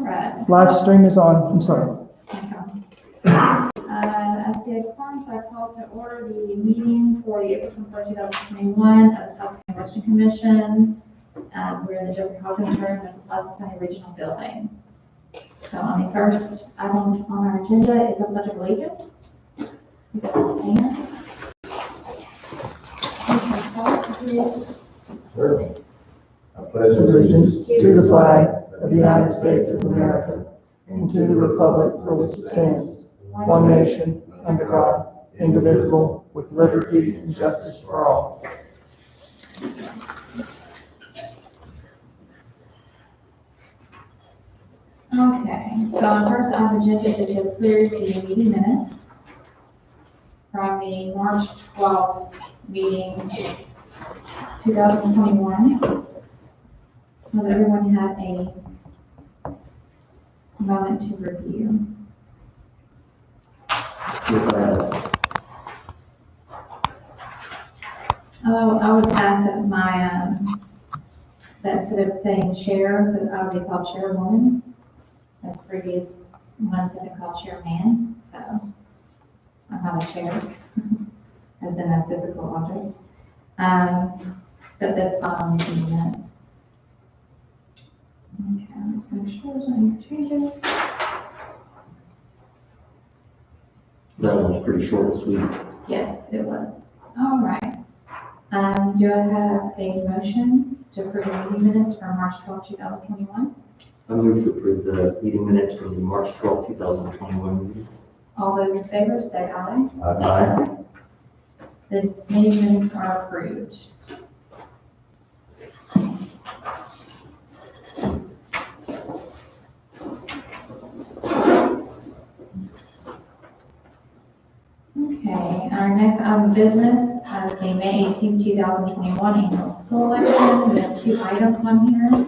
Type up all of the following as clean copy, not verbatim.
right. Live stream is on, I'm sorry. I see a quorum, so I call to order the meeting for the April 4, 2021 of the Pulaski Election Commission. We're in the Jeffrey Hawkins room at the Pulaski County Regional Building. So on the first item on our agenda is the Pledge of Allegiance. You guys stand. Certainly. I pledge allegiance To the flag of the United States of America and to the republic for which it stands, one nation, under God, indivisible, with liberty and justice for all. Okay, so on first on the agenda is to approve the meeting minutes from the March 12th meeting, 2021. Has everyone had a moment to review? Yes, I have. Oh, I would ask that my, that instead of saying chair, that I would be called chairwoman. As previous ones have been called chairman, so I'm not a chair, as in a physical object. But that's fine on the minutes. Okay, let's make sure there's any changes. That one was pretty short and sweet. Yes, it was. All right. Do I have a motion to approve the meeting minutes for March 12, 2021? I move to approve the meeting minutes from the March 12, 2021 meeting. All those in favor say aye. Aye. The meeting minutes are approved. Okay, our next item of business is the May 18, 2021 annual school election. We have two items on here.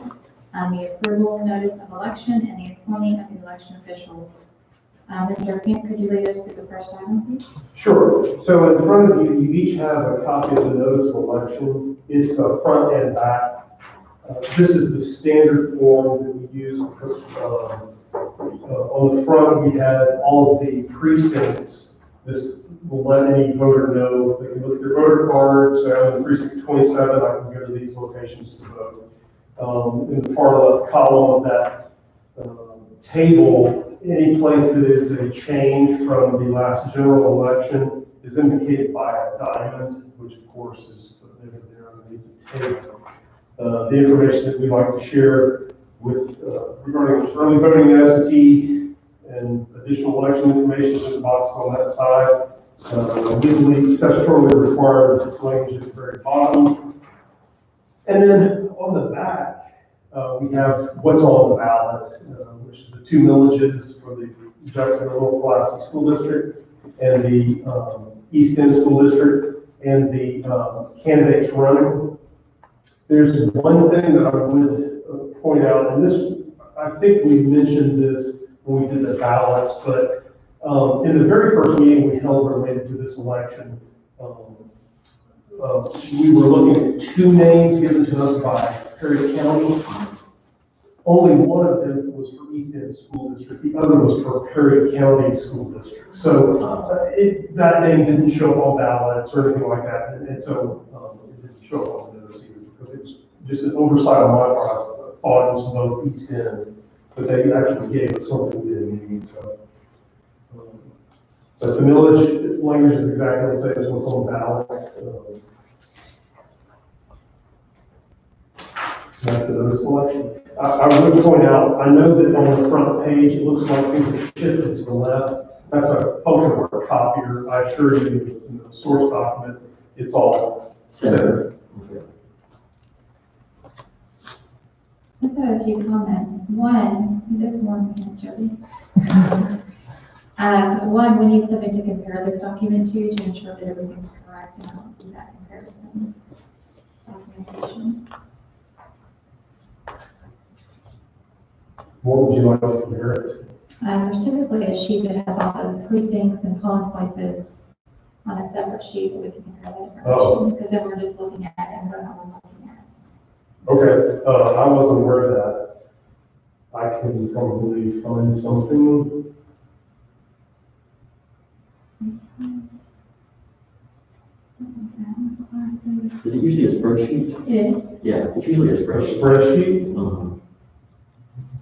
The approval notice of election and the appointing of the election officials. Mr. Kent, could you lead us through the first item, please? Sure. So in front of you, you each have a copy of the notice of election. It's front and back. This is the standard form that we use because on the front we have all of the precincts. This will let any voter know. They can look at their voter card, say I'm in precinct 27, I can go to these locations to vote. In the far left column of that table, any place that is a change from the last general election is indicated by a diamond, which of course is there underneath the table. The information that we like to share with regarding early voting absentee and additional election information is in the box on that side. Legally, statutorily required language at the very bottom. And then on the back, we have what's on the ballot, which is the two millages for the Jacksonville Pulaski School District and the East End School District and the candidates running. There's one thing that I would point out, and this, I think we mentioned this when we did the ballots, but in the very first meeting we held related to this election, we were looking at two names given to us by Perry County. Only one of them was for East End School District. The other was for Perry County School District. So that name didn't show up on ballots or anything like that. And so it didn't show up on the notice either because it was just an oversight on my part. I thought it was both East End, but they actually gave us something we didn't need. So, but the millage language is exactly the same as what's on ballots. That's the notice of election. I would point out, I know that on the front page, it looks like things are shifted to the left. That's a function of our copier. I assure you, in the source document, it's all center. Okay. Let's have a few comments. One, this one, Jody. One, we need something to compare this document to ensure that everything's correct, and I don't see that comparison documentation. What would you like to compare it to? There's typically a sheet that has all those precincts and polling places on a separate sheet that we can compare that information, because then we're just looking at it and we're not looking at it. Okay, I wasn't aware of that. I can probably find something. Is it usually a spreadsheet? It is. Yeah, it's usually a A spreadsheet. spreadsheet?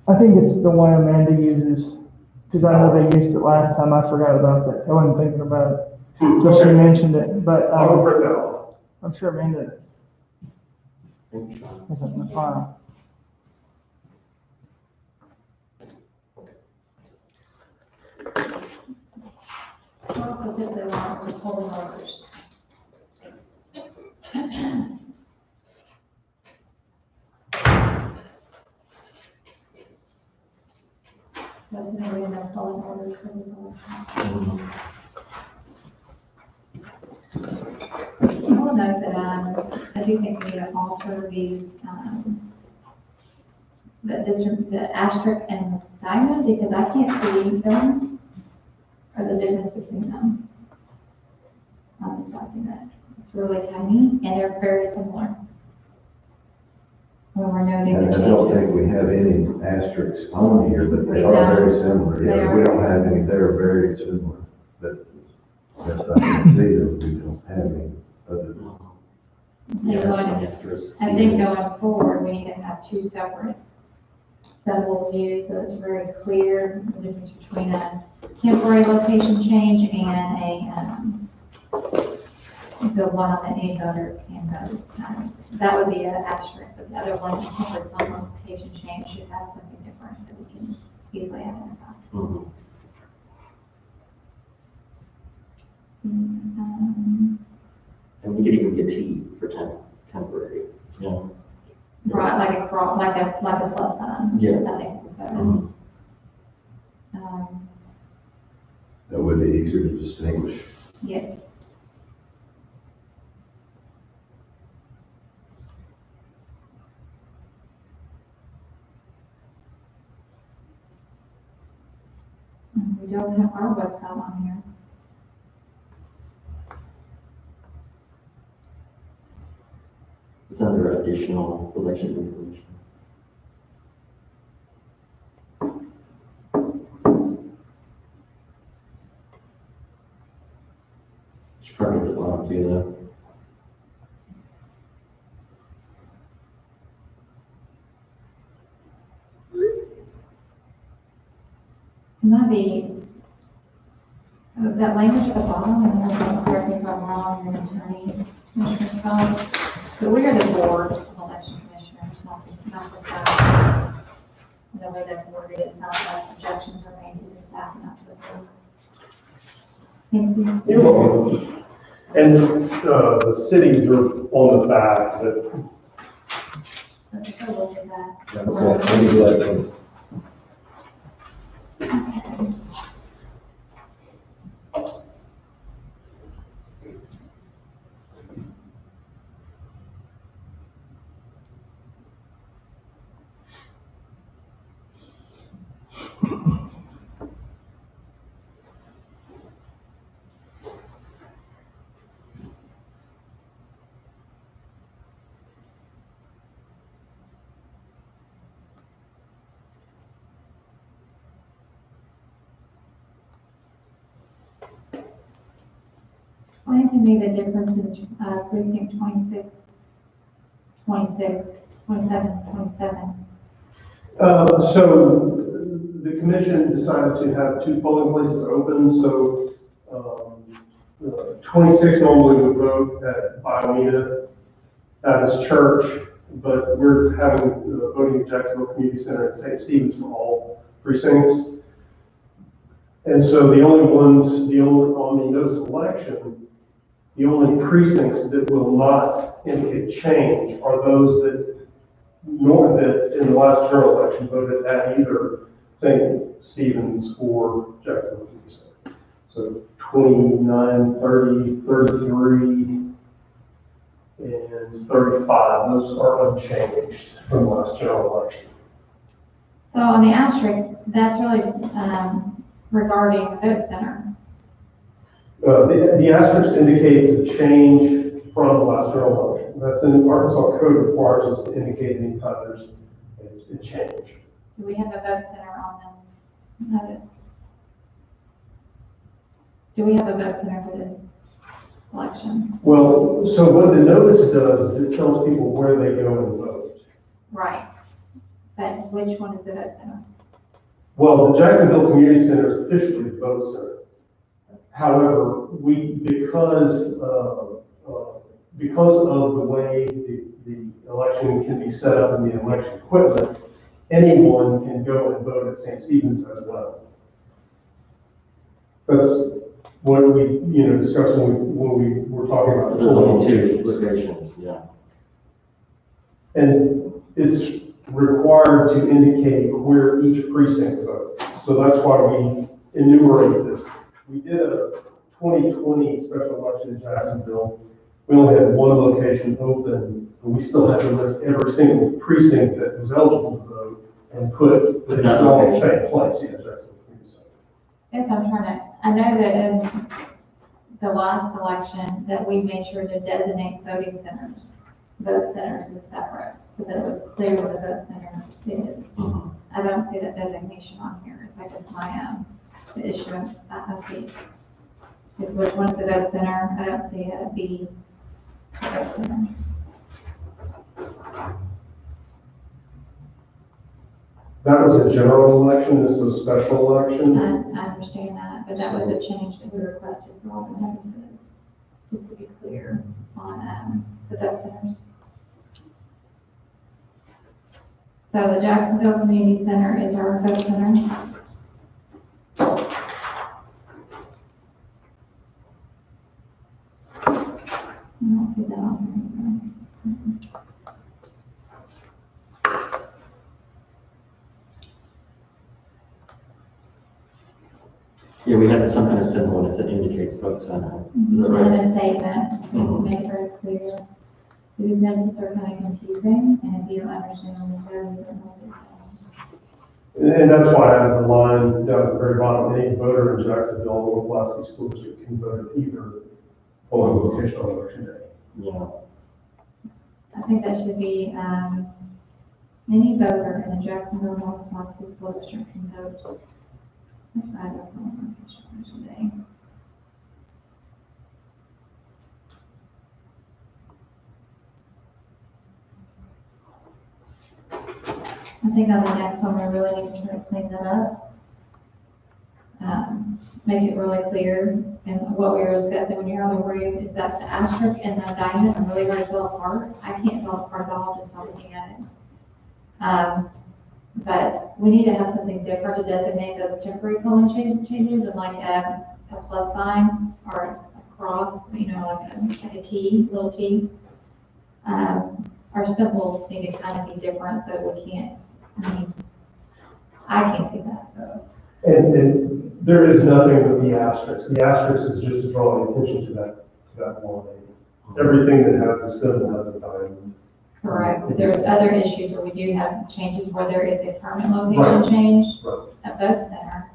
I think it's the one Amanda uses, because I know they used it last time. I forgot about that. I wasn't thinking about it until she Okay. mentioned it, but I will print that out. I'm sure Amanda Thank you, Sean. has it in the file. I also did the one for polling workers. That's the reason I'm polling orders for this election. I will note that, I do think we need to alter these, the district, the asterisk and diamond, because I can't see them, or the difference between them on this document. It's really tiny, and they're very similar. When we're noting And the I don't think changes. we have any asterisks on here, but they We are don't. very similar. They Yeah, are we don't very have any, they're very similar. But as I can see, that we don't have any other. Yeah, Going- some asterisks. I think going forward, we need to have two separate symbols used, so it's very clear the difference between a temporary location change and the one on the e-voter can vote. That would be an asterisk, but the other one, a temporary location change, should have something different that we can easily identify. And we could even get T for temporary, yeah. Right, like a cross, like a plus sign. Yeah. I think would be better. That would be easier to distinguish. Yes. We don't have our website on here. It's under additional election information. Should probably at the bottom too, though. It might be, that language at the bottom, and you'll correct me if I'm wrong, you're an attorney, Commissioner Scott, but we are the board of election commissioners, not the staff. The way that's worded, it sounds like objections are made to the staff, not to the board. Thank you. You're welcome. And the cities are on the back, that Let's take a look at that. That's what any elections. Explain to me the difference in precinct 26, 27, 27. So the commission decided to have two polling places open, so 26 normally would vote at Biomeda, at his church, but we're having voting at Jacksonville Community Center at St. Stephen's for all precincts. And so on the notice of election, the only precincts that will not indicate change are those that in the last general election voted at either St. Stephen's or Jacksonville Community Center. So 29, 30, 33, and 35, those are unchanged from the last general election. So on the asterisk, that's really regarding the vote center. The asterisk indicates a change from the last general election. That's in Arkansas code requires us to indicate any time there's a change. Do we have a vote center on this notice? Do we have a vote center for this election? Well, so what the notice does is it tells people where they go and vote. Right. But which one is the vote center? Well, the Jacksonville Community Center is officially the vote center. However, because of the way the election can be set up in the election equipment, anyone can go and vote at St. Stephen's as well. That's what we, discussed when we were talking about. There's only two locations, yeah. And it's required to indicate where each precinct votes. So that's why we enumerate this. We did a 2020 special election in Jacksonville. We only had one location open, but we still had to list every single precinct that was eligible to vote and put it all in the same place. Yeah, Jacksonville Community Center. Yes, I know that in the last election that we made sure to designate voting centers, vote centers as separate, so that it was clear where the vote center is. Mhm. I don't see that designation on here. It's like it's my, the issue I see. Is which one's the vote center? I don't see a B vote center. That was a general election. This is a special election. I understand that, but that was a change that we requested for all the notices, just to be clear on, the vote centers. So the Jacksonville Community Center is our vote center. I don't see that on here either. Yeah, we had some kind of symbol that indicates vote center. Is that And right? a statement, to make it very clear. These notices are kind of confusing, and if you don't understand them, you don't know what they're And that's why I have the line down at the very bottom. Any voter in Jacksonville or Pulaski School District can vote at either polling location on election day. Yeah. I think that should be, any voter in the Jacksonville North Pulaski School District can vote at either polling location on election day. I think on the next one, we really need to try to clean that up. Make it really clear, and what we were discussing when you're on the roof is that the asterisk and the diamond are really hard to tell apart. I can't tell apart at all just by looking at it. But we need to have something different to designate those temporary polling changes, and like a plus sign or a cross, like a T, little T. Our symbols need to kind of be different, so we can't, I can't see that, so. And there is nothing with the asterisk. The asterisk is just to draw the attention to that line. Everything that has a symbol has a diamond. Correct. There's other issues where we do have changes where there is a permanent location Right. change, Right. a vote center,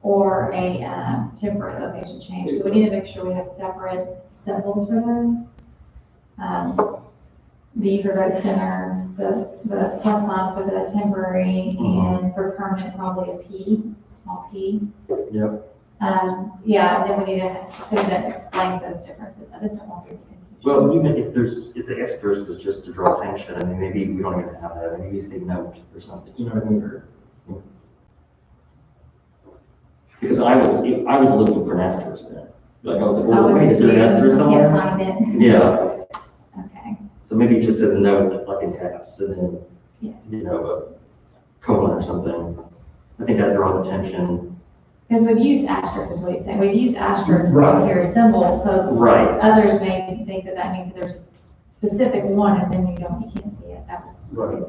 or a temporary location change. So we need to make sure we have separate symbols for those. B for vote center, the plus sign for the temporary, and for permanent, probably a P, small p. Yep. Yeah, and then we need to say that explains those differences. I just don't want there to be confusion. Well, even if the asterisk is just to draw attention, I mean, maybe we don't even have that, maybe say note or something, you know what I mean? Because I was looking for an asterisk then. Like, I was like, well, wait, is there an asterisk somewhere? Can't find it. Yeah, Okay, so maybe it just says note, like in caps, and then, yes. a colon or something. I think that draws attention. Because we've used asterisks, is what you're saying. We've used asterisks Right. as your symbol, so Right. others may think that that means that there's a specific one, and then you can't see it. That was. Right.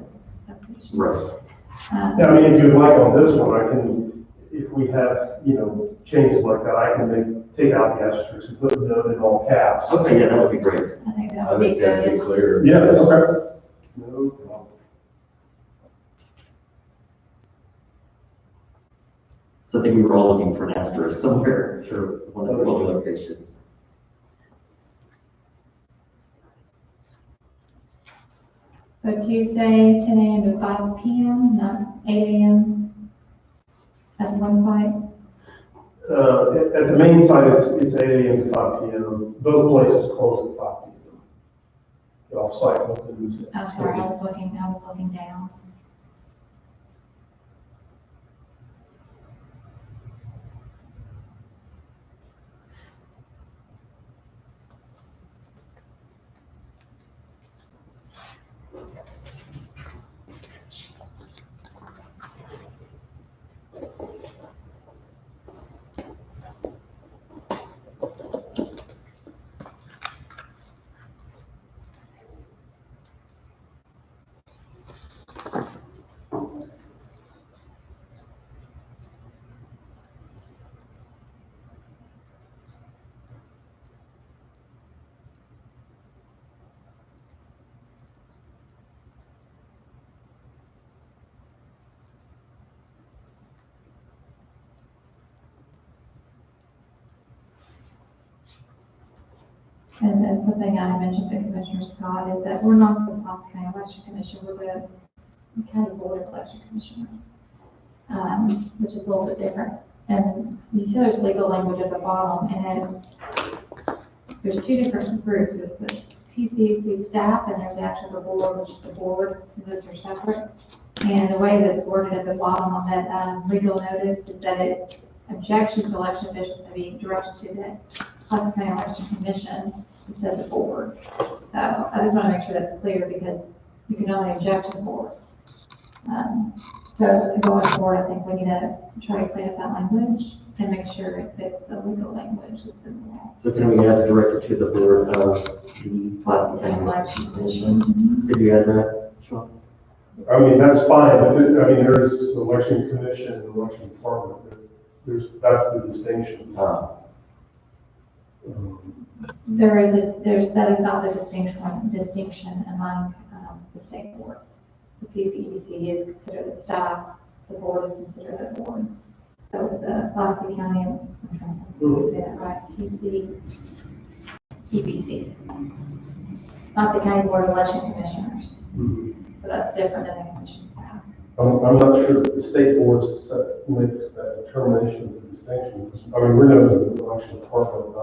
that's the issue. Right. Yeah, I mean, if you'd like on this one, I can, if we have, changes like that, I can take out the asterisk and put the note in all caps. Okay, yeah, that would be great. I think that I would be think that'd be good. clear. Yeah, okay. No problem. So I think we were all looking for an asterisk somewhere, sure, one of the polling locations. So Tuesday, 10 a.m. to 5 p.m., not 8 a.m. at one site. At the main site, it's 8 a.m. to 5 p.m. Both places close at 5 p.m. The off-site opens. I'm sorry, I was looking down. And something I mentioned to Commissioner Scott is that we're not the Pulaski County Election Commission, we're the County Board of Election Commissioners, which is a little bit different. And you see there's legal language at the bottom, and there's two different groups. There's the PCC staff, and there's actually the board, which is the board, and those are separate. And the way that's worded at the bottom of that legal notice is that objections to election officials may be directed to the Pulaski County Election Commission instead of the board. So I just want to make sure that's clear because you can only object to the board. So going forward, I think we need to try to clean up that language and make sure it fits the legal language that's in the law. So can we add directed to the board of the Pulaski County Election Commission? Could you add that, Sean? I mean, that's fine, but there's election commission and election department. That's the distinction. That is not the distinction among the state board. The PCEC is considered the staff, the board is considered the board. So it's the Pulaski County, I'm trying to say that right, EBC, not the County Board of Election Commissioners. So that's different than the commission staff. I'm not sure that the state boards makes that determination of the distinction. We're known as the election department.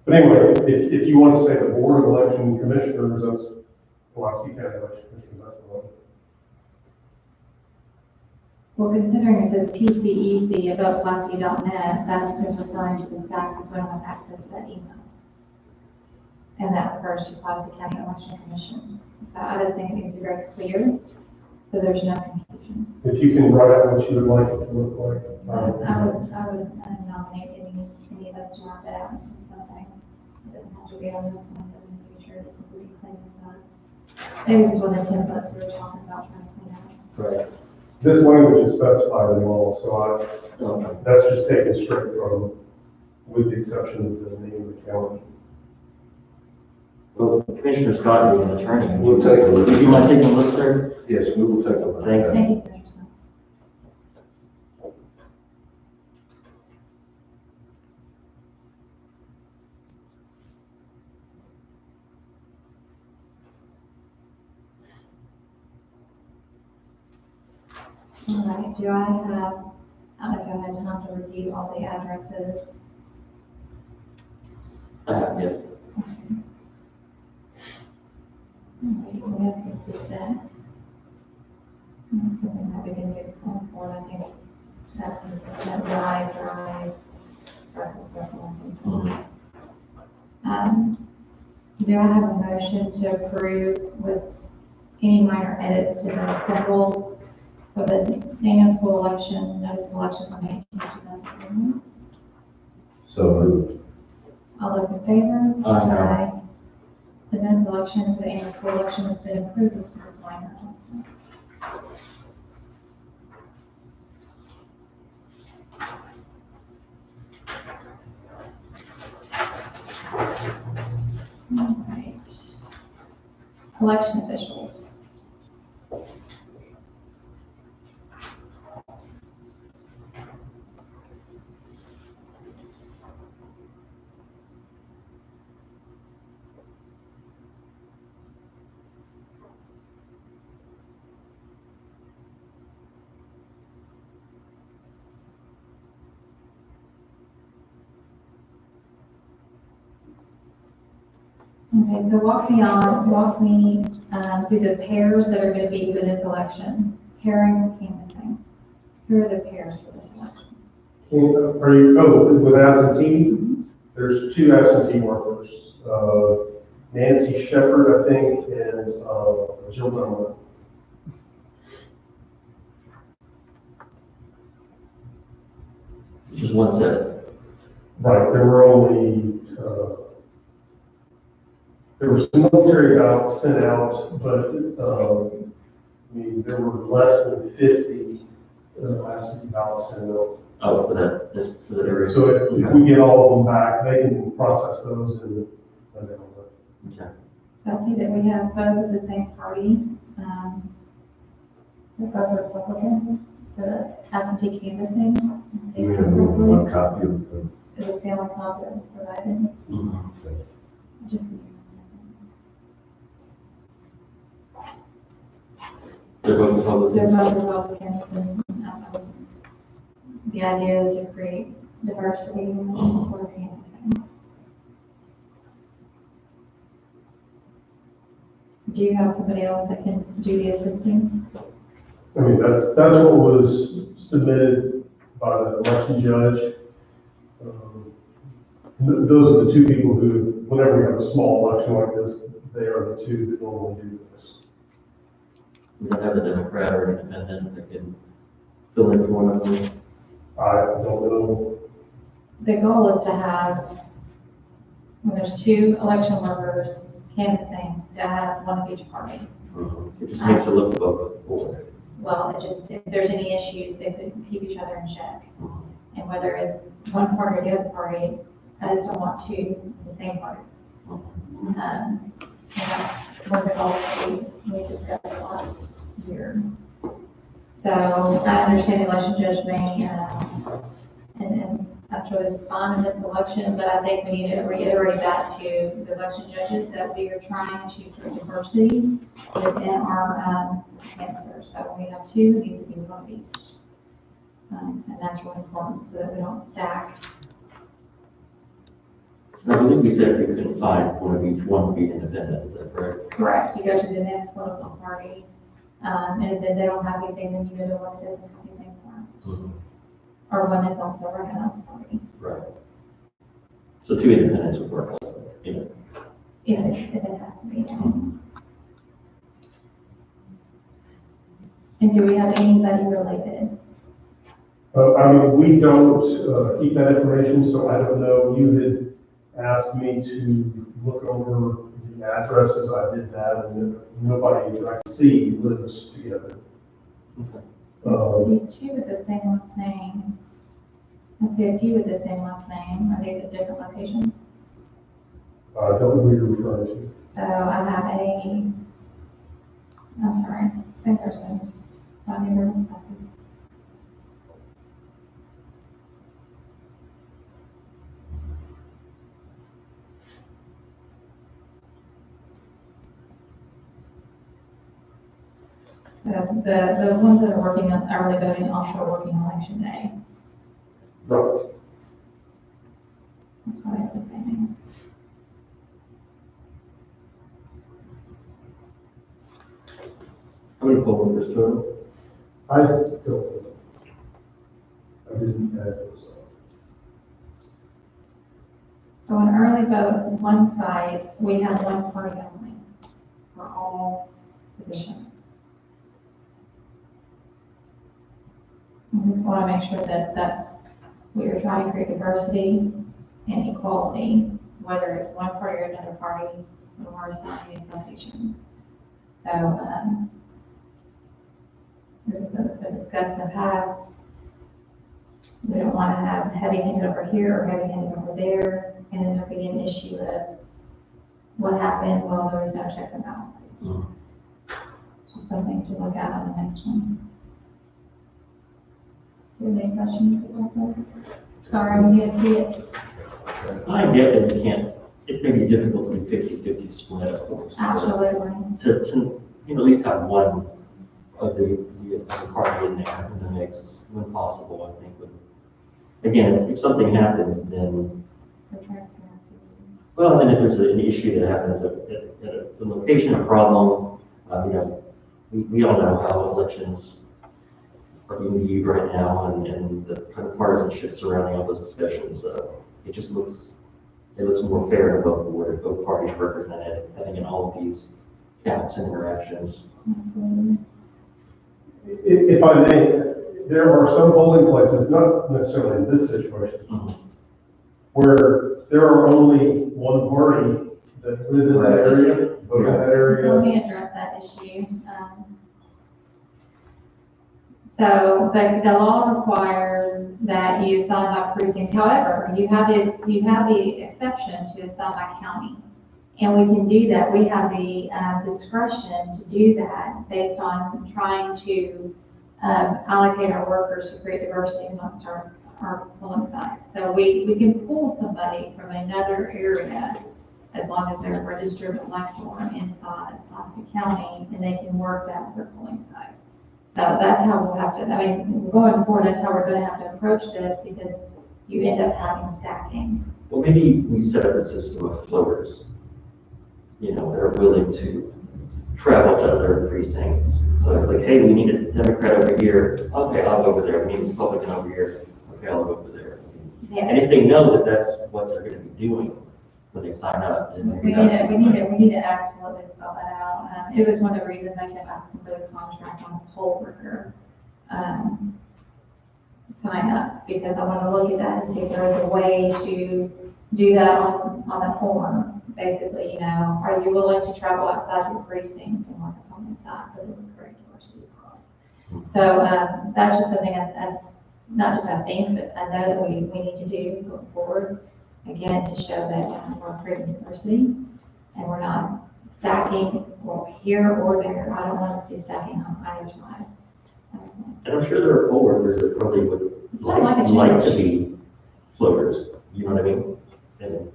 But anyway, if you want to say the board of election commissioners, that's Pulaski County Election Commission, that's the one. Well, considering it says PCEC about Pulaski.net, that is referring to the staff because we don't have access to that email. And that refers to Pulaski County Election Commission. So I just think it needs to be very clear, so there's no confusion. If you can write out what you would like it to look like. I would nominate any of us to mark that out and something. It doesn't have to be on this one, but in the future, just so we can clean this up. Maybe this is one of the templates we were talking about trying to clean out. Right. This language is specified in law, so that's just taken straight from, with the exception of the name of the county. Well, Commissioner Scott, being an attorney, We'll take a look. would you mind taking a look, sir? Yes, we will take a look. Thank you. Thank you, Commissioner Scott. All right, do I don't know if I had time to review all the addresses. Yes. We have consistent. That's something that we can get going for, I think that's consistent, drive, circle. Do I have a motion to approve with any minor edits to the symbols for the annual school election, notice of election from 18 to 2021? So moved. All those in favor? Aye. The notice of election for the annual school election has been approved with some minor adjustments. All right. Election officials. Okay, so walk me through the pairs that are going to be for this election. Pairing or canvassing. Who are the pairs for this election? Are you, oh, with absentee? There's two absentee workers, Nancy Shepherd, I think, and Jill Dunlap. Just one set. Right, there were only, there were some military ballots sent out, but, I mean, there were less than 50 absentee ballots sent out. Oh, for that, this, for that area. So if we get all of them back, they can process those and, Okay. So I see that we have both of the same party. They're both Republicans, the absentee canvassing. We have one copy of the, It was the only copy that was provided. Mhm. Just. They're both They're Republicans. both Republicans, and the idea is to create diversity for canvassing. Do you have somebody else that can do the assisting? I mean, that's what was submitted by the election judge. Those are the two people who, whenever we have a small election like this, they are the two that normally do this. We don't have a Democrat or independent that can fill in for one of them. I don't know. The goal is to have, when there's two election workers canvassing, to have one of each party. It just makes it look above board. Well, if there's any issues, they could keep each other in check. And whether it's one party or the other party, I just don't want two of the same party. And that's one of the goals that we discussed last year. So I understand the election judge may, and I'm sure this is fine in this election, but I think we need to reiterate that to the election judges that we are trying to create diversity within our canvassers. So when we have two, it needs to be one of each. And that's really important so that we don't stack. I believe we said we couldn't find one of each, one would be independent, is that correct? Correct. You go to the next political party, and if they don't have anything, then you go to one that doesn't have anything for it. Or one that's also a recognized party. Right. So two independents would work, you know. If it has to be. And do we have anybody related? I mean, we don't keep that information, so I don't know. You had asked me to look over the addresses. I did that, and nobody that I can see lives together. Okay. I see two with the same last name. I see a few with the same last name. Are these at different locations? I don't know who you're referring to. So I have I'm sorry, same person. So I need to pass this. So the ones that are working on early voting also are working election day. Right. That's why I have the same names. How many poll workers total? I don't know. I didn't add those up. So on early vote, one side, we have one party only for all positions. I just want to make sure that we are trying to create diversity and equality, whether it's one party or another party, when we're assigning these locations. So, this is something that's been discussed in the past. We don't want to have heavy-handed over here or heavy-handed over there, and then there be an issue of what happened while there was no checks and balances. It's just something to look at on the next one. Do you have any questions about that? Sorry, we need to see it. I get that you can't, it may be difficult to do 50-50 split, of course. but Absolutely. To, you know, at least have one of the party in there in the mix when possible, I think would, again, if something happens, then, For transparency. Well, and if there's an issue that happens at the location, a problem, we all know how elections are being viewed right now and the kind of partisanship surrounding all those discussions. So it looks more fair and above board if both parties are represented, having in all of these counts and interactions. Absolutely. If I may, there are some polling places, not necessarily in this situation, where there are only one party that live in that area, vote in that So let area. me address that issue. So the law requires that you assign by precinct. However, you have the exception to assign by county. And we can do that. We have the discretion to do that based on trying to allocate our workers to create diversity amongst our polling sites. So we can pull somebody from another area as long as they're a registered elector inside Pulaski County, and they can work that with their polling site. So that's how we'll have to, going forward, that's how we're gonna have to approach this, because you end up having stacking. Well, maybe we set up a system of floaters, that are willing to travel to other precincts. So it's like, hey, we need a Democrat over here. Okay, I'll go over there. We need a Republican over here. Okay, I'll go over there. Yeah. And if they know that that's what they're going to be doing when they sign up, then We need to absolutely spell that out. It was one of the reasons I kept asking for the contract on a poll worker sign up, because I want to look at that and see if there is a way to do that on the form. Basically, are you willing to travel outside your precinct and work on the side so that we create diversity across? So that's just something not just I think, but I know that we need to do going forward. Again, to show that we're creating diversity and we're not stacking here or there. I don't want to see stacking on either side. And I'm sure there are poll workers that probably would like to be floaters. You know what I mean? And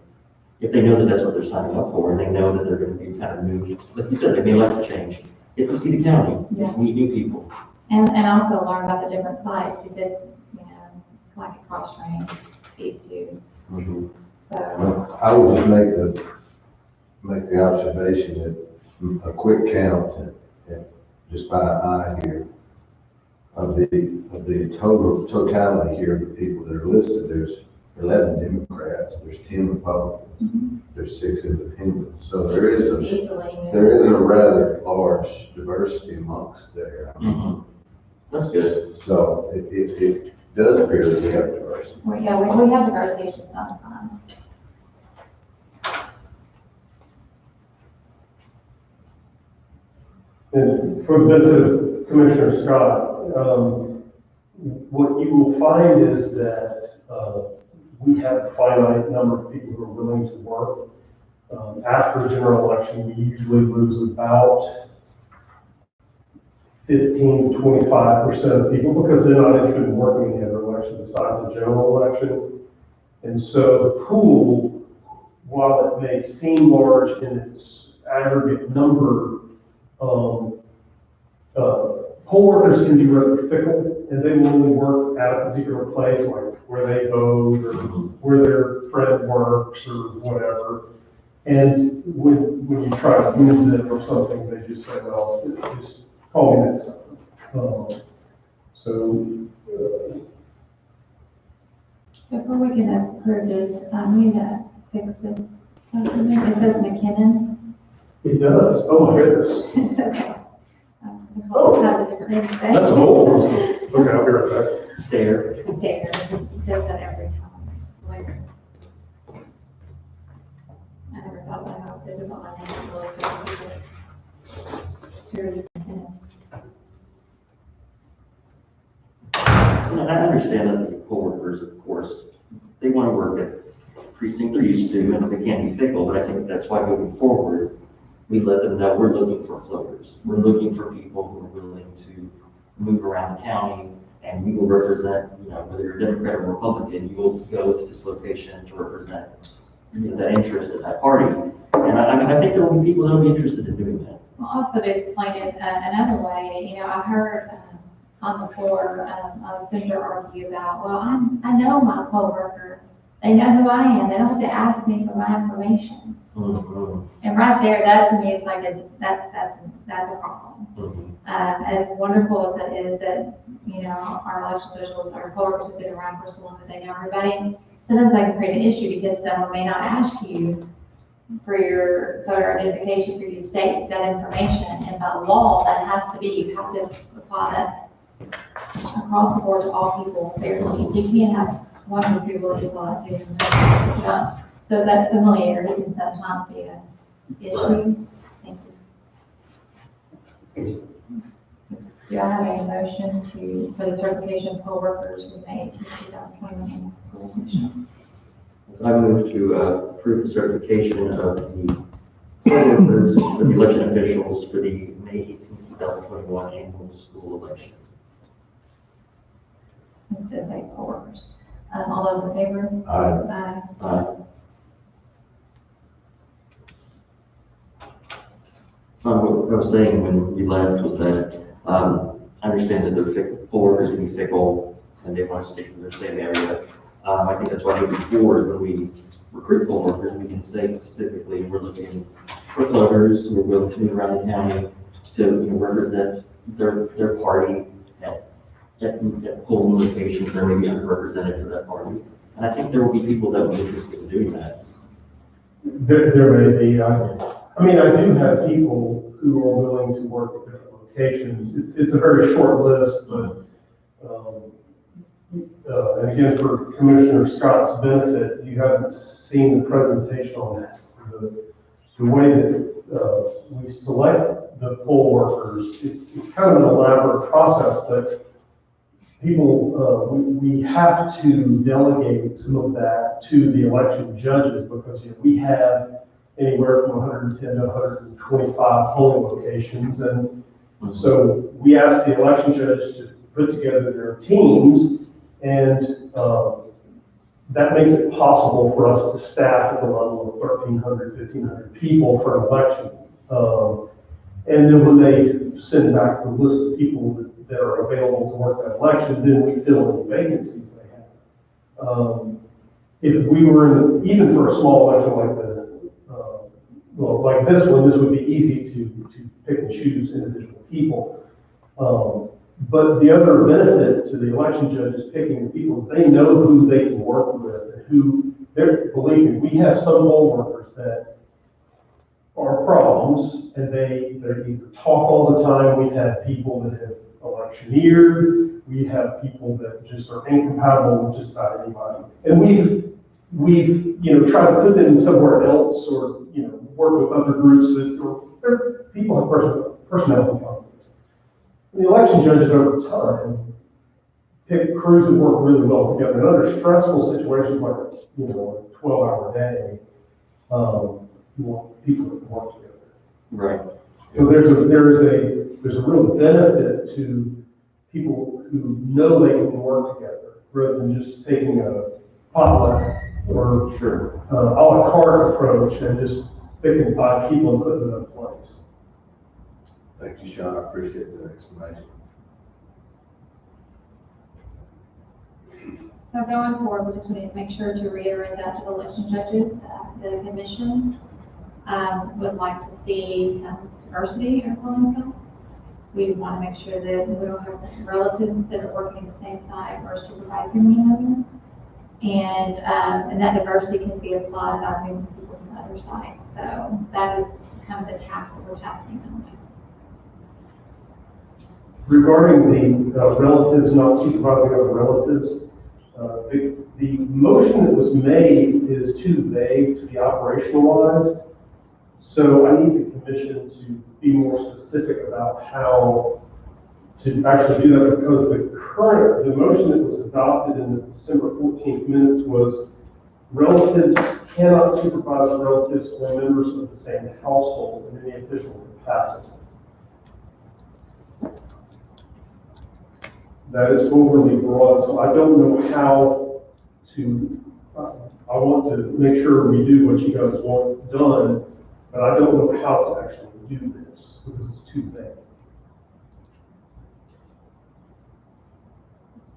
if they know that that's what they're signing up for, and they know that they're going to be kind of moved, like you said, they may like to change. Get to see the county, Yeah. meet new people. And also learn about the different sites, because, it's like a cross-training piece too. So, Well, I would just make the observation that a quick count, and just by eye here, of the totality here of the people that are listed, there's 11 Democrats, there's 10 Republicans, there's 6 independents. So there is a rather large diversity amongst there. That's good. So it does appear that we have diversity. we have diversity, it's just not assigned. And for the benefit of Commissioner Scott, what you will find is that we have a finite number of people who are willing to work. After a general election, we usually lose about 15 to 25% of people because they're not interested in working in the other election besides the general election. And so the pool, while it may seem large in its aggregate number, poll workers can be rather fickle, and they will only work at a particular place, like where they vote or where their friend works or whatever. And when you try to move them or something, they just say, well, just call me next time. Before we can approve this, we need to fix this. It says McKinnon. It does. Oh, my goodness. It's okay. Oh, Have a different name today. That's an old one. Okay, I'll be right back. Stare. Dare. It does that every time. Hilarious. I never thought about how it did about my name. It really does. Here it is, McKinnon. And I understand that the poll workers, of course, they want to work at precinct they're used to, and they can't be fickle, but I think that's why moving forward, we let them know we're looking for floaters. We're looking for people who are willing to move around the county, and we will represent, whether you're a Democrat or Republican, you will go to this location to represent, the interest of that party. And I think there will be people that will be interested in doing that. Well, also to explain it another way, I heard on the floor, a senator argue about, well, I know my poll worker They know who I am. They don't have to ask me for my information. Mhm, And right there, that to me is like that's a problem. mhm. As wonderful as it is that, you know, our election officials, our voters have been around for so long that they know everybody, sometimes that can create an issue because someone may not ask you for your voter identification, for you to state that information, and by law, that has to be, you have to apply that across the board to all people fairly. So you can't have one group of people that apply to another. So that familiarity can sometimes be an issue. Thank you. Do I have a motion for the certification of poll workers for May 2021 annual school commission? So I move to approve the certification of the poll workers, for the election officials for the May 18th, 2021 annual school election. This is a poll workers. All those in favor? Aye. Aye. What I was saying when you left was that, I understand that they're fickle, poll workers can be fickle, and they want to stick to their same area. I think that's why moving forward, when we recruit poll workers, we can say specifically, we're looking for voters, we're looking around the county to, you know, represent their party at polling locations that may be underrepresented for that party. And I think there will be people that will be interested in doing that. There may be, I mean, I do have people who are willing to work at different locations. It's a very short list, but, and again, for Commissioner Scott's benefit, you haven't seen the presentation on that. The way that we select the poll workers, it's kind of an elaborate process, but people, we have to delegate some of that to the election judges because, you know, we have anywhere from 110 to 125 polling locations. And so we ask the election judge to put together their teams, and that makes it possible for us to staff at the level of 1,300, 1,500 people for an election. And then when they send back the list of people that are available to work that election, then we fill any vacancies they have. If we were even for a small election like well, like this one, this would be easy to pick and choose individual people. But the other benefit to the election judges picking the people is they know who they can work with and who, believe me, we have some poll workers that are problems, and they either talk all the time. We've had people that have electioneered. We have people that just are incompatible with just about anybody. And we've you know, tried to put them somewhere else, or, you know, work with other groups that, or people have personality conflicts. And the election judges over time pick crews that work really well together. And under stressful situations like, you know, a 12-hour day, you want people to work together. Right. So there's a real benefit to people who know they can work together rather than just taking a potluck or Sure. a la carte approach and just picking 5 people and putting them in place. Thank you, Sean, I appreciate the explanation. So going forward, we just want to make sure to reiterate that to the election judges. The commission would like to see some diversity in our polling sites. We want to make sure that we don't have relatives that are working at the same site or supervising one another. And that diversity can be applied by moving people from other sites. So that is kind of the task that we're tasking them with. Regarding the relatives not supervising other relatives, the motion that was made is too vague to be operationalized. So I need the commission to be more specific about how to actually do that, because the motion that was adopted in the December 14th minutes was relatives cannot supervise relatives or members of the same household in any official capacity. That is overly broad, so I don't know how to, I want to make sure we do what you guys want done, but I don't know how to actually do this because it's too vague.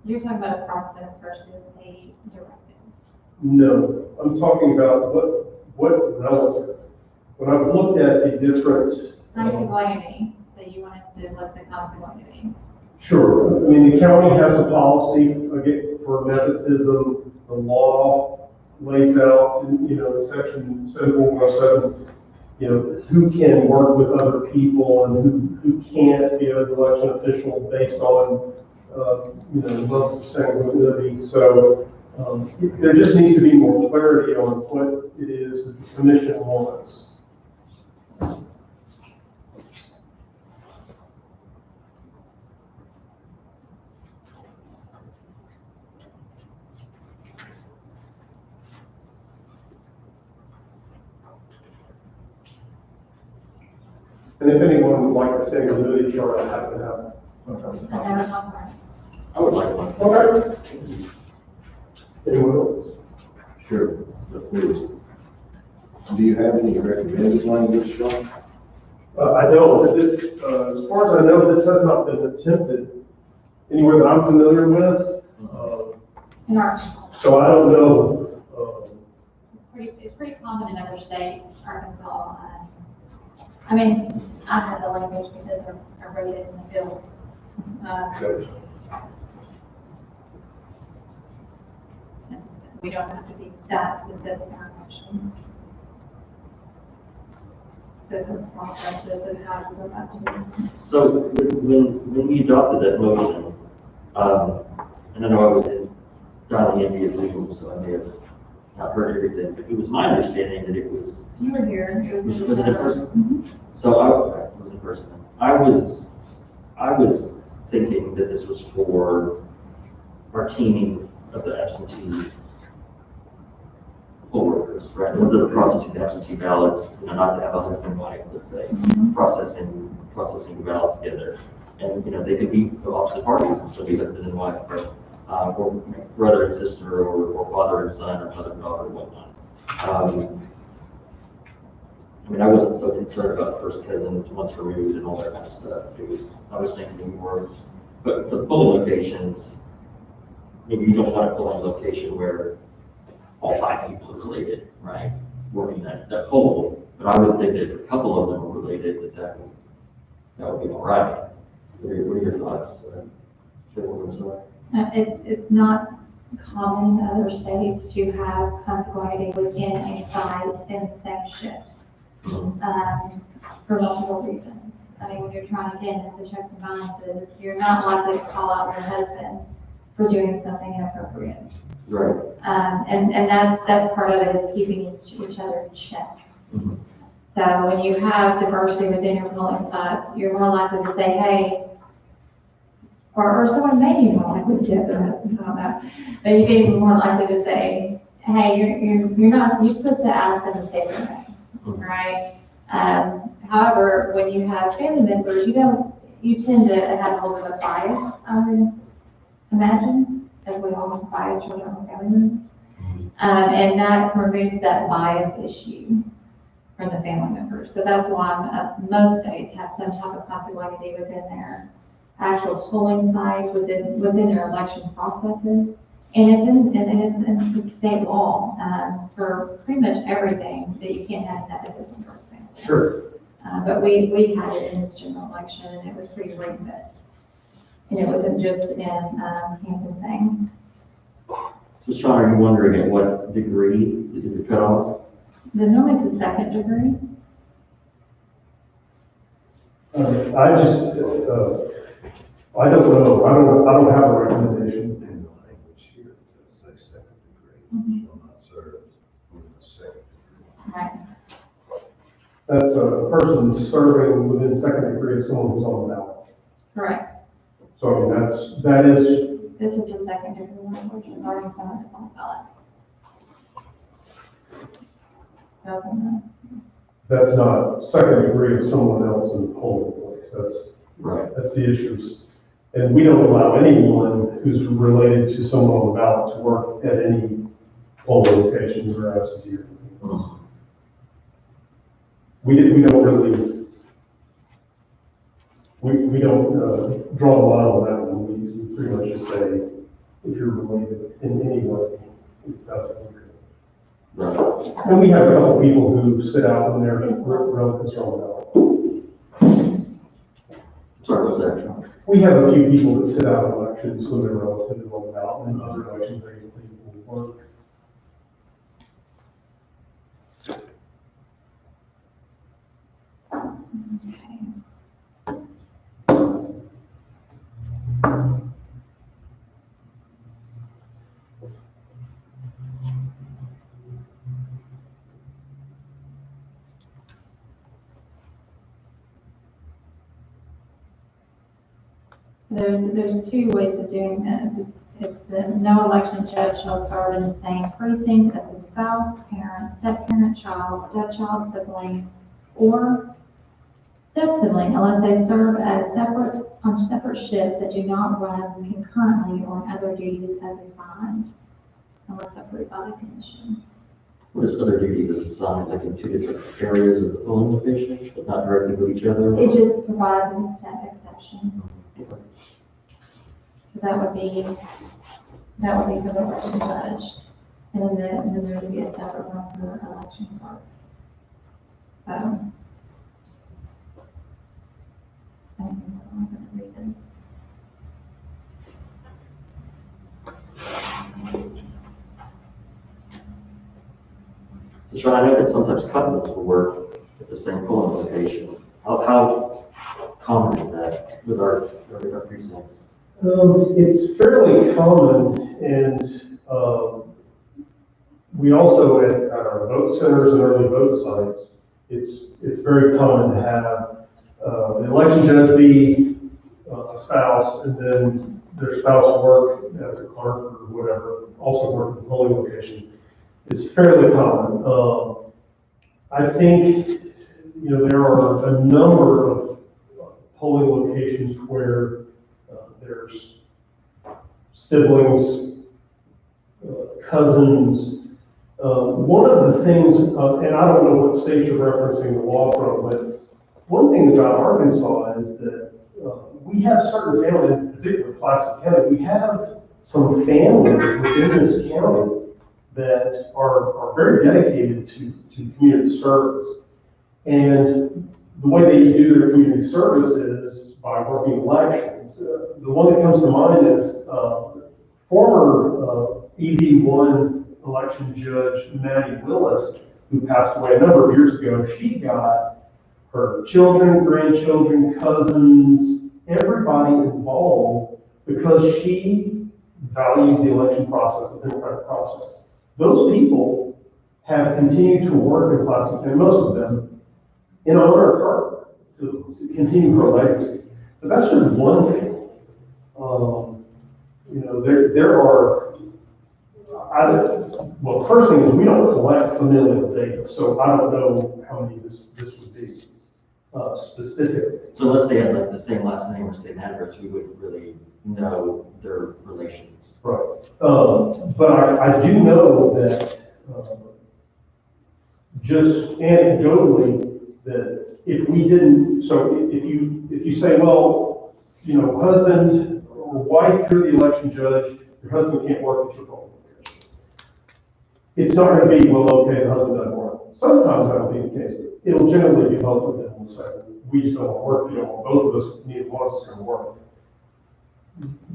You're talking about a process versus a directive. No, I'm talking about what relative. When I've looked at the different. Consanguinity, so you wanted to look at consanguinity. Sure, I mean, the county has a policy, again, for nepotism, the law lays out, in section 7.17, who can work with other people and who can't be an election official based on, levels of sanguinity. So, there just needs to be more clarity on what it is that the commission wants. And if anyone would like to say a sanguinity chart, I happen to have. I never thought about it. I would like one. Okay. Anyone else? Sure, please. Do you have any recommended language, Sean? I don't. This, as far as I know, this has not been attempted anywhere that I'm familiar with. In our, So I don't know. it's pretty common in other states, Arkansas. I mean, I have the language because I wrote it in the field. Okay. We don't have to be that specific in our motions. There's a processes of how to go back to. So when we adopted that motion, and I know I was dialing in via Zoom, so I may have not heard everything, but it was my understanding that it was. You were here. It was. Was it in person? Mhm. So it was in person. I was thinking that this was for our teaming of the absentee poll workers, right? Those are the processing the absentee ballots, not to have a husband and wife, let's say, processing the ballots together. And, they could be of opposite parties and still be husband and wife, or brother and sister, or father and son, or mother and daughter, or whatnot. I wasn't so concerned about first cousins, once removed, and all that kind of stuff. I was thinking more, but for the polling locations, maybe you don't want a polling location where all 5 people are related, right? Working that poll, but I would think that if a couple of them were related, that would be all right. What are your thoughts? Chairwoman Sawyer? It's not common in other states to have consanguinity within a site in the same shift. For multiple reasons. I mean, when you're trying to get into the checks and balances, you're not likely to call out your husband for doing something inappropriate. Right. And that's part of it, is keeping each other in check. Mm-hmm. So when you have diversity within your polling sites, you're more likely to say, hey, or someone may be more likely to get their husband, I don't know, but you'd be more likely to say, hey, you're supposed to ask them to state their name. Right? However, when you have family members, you tend to have a little bit of bias, I would imagine, as we all have bias towards our own family members. And that removes that bias issue from the family members. So that's why most states have some type of consanguinity within their actual polling sites, within their election processes. And it's in state law, for pretty much everything that you can't have nepotism, for example. Sure. But we had it in this general election, and it was pretty rampant. And it wasn't just in, Hampton. So Sean, are you wondering at what degree is it cut off? Normally it's a second degree. I just, I don't know. I don't have a recommendation. In the language here, it says second degree, shall not serve with the second degree. Right. That's a person serving within second degree of someone who's on the ballot. Correct. So I mean, that is, This is the second degree language regarding someone that's on the ballot. Doesn't that's not second degree of someone else in the polling place. Right. That's the issues. And we don't allow anyone who's related to someone on the ballot to work at any polling locations or absentee. We don't really, we don't draw the line on that one. We pretty much just say, if you're related in any way, that's a degree. Right. And we have a couple people who sit out when their relatives are on the ballot. Sorry, what's that, John? We have a few people that sit out in elections when their relatives are on the ballot, and in other elections, they will work. Okay. So there's two ways of doing this. It's the no election judge shall serve in the same precinct as a spouse, parent, step-parent, child, stepchild, sibling, or step-sibling, unless they serve as on separate shifts that do not run concurrently or on other duties as assigned, unless approved by the commission. What is other duties as assigned, like in 2 different areas of the polling location, but not directly with each other? It just provides an exception. Okay. So that would be for the election judge. And then there would be a separate one for election clerks. So. I'm going to read this. So Sean, I know that sometimes couples will work at the same polling location. How common is that with our precincts? It's fairly common, and we also at our vote centers and early vote sites, it's very common to have the election judge be a spouse, and then their spouse work as a clerk or whatever, also work in the polling location. It's fairly common. I think, there are a number of polling locations where there's siblings, cousins. One of the things, and I don't know what state you're referencing the law from, but one thing about Arkansas is that we have certain families, in particular Pulaski County, we have some families within this county that are very dedicated to community service. And the way they do their community service is by working elections. The one that comes to mind is former EV1 election judge Maddie Willis, who passed away a number of years ago. She got her children, grandchildren, cousins, everybody involved because she valued the election process, the democratic process. Those people have continued to work in Pulaski County, most of them, in honor of her, to continue her legacy. But that's just one thing. There are, well, first thing is we don't collect familial data, so I don't know how many this would be specific. So unless they had like the same last name or same address, we wouldn't really know their relations. Right. But I do know that just anecdotally that if we didn't, so if you say, well, husband or wife, you're the election judge, your husband can't work at your polling location. It's not going to be, well, okay, the husband doesn't work. Sometimes that'll be the case, but it'll generally be both of them will say, we just don't want to work, you know, both of us need one of us to work.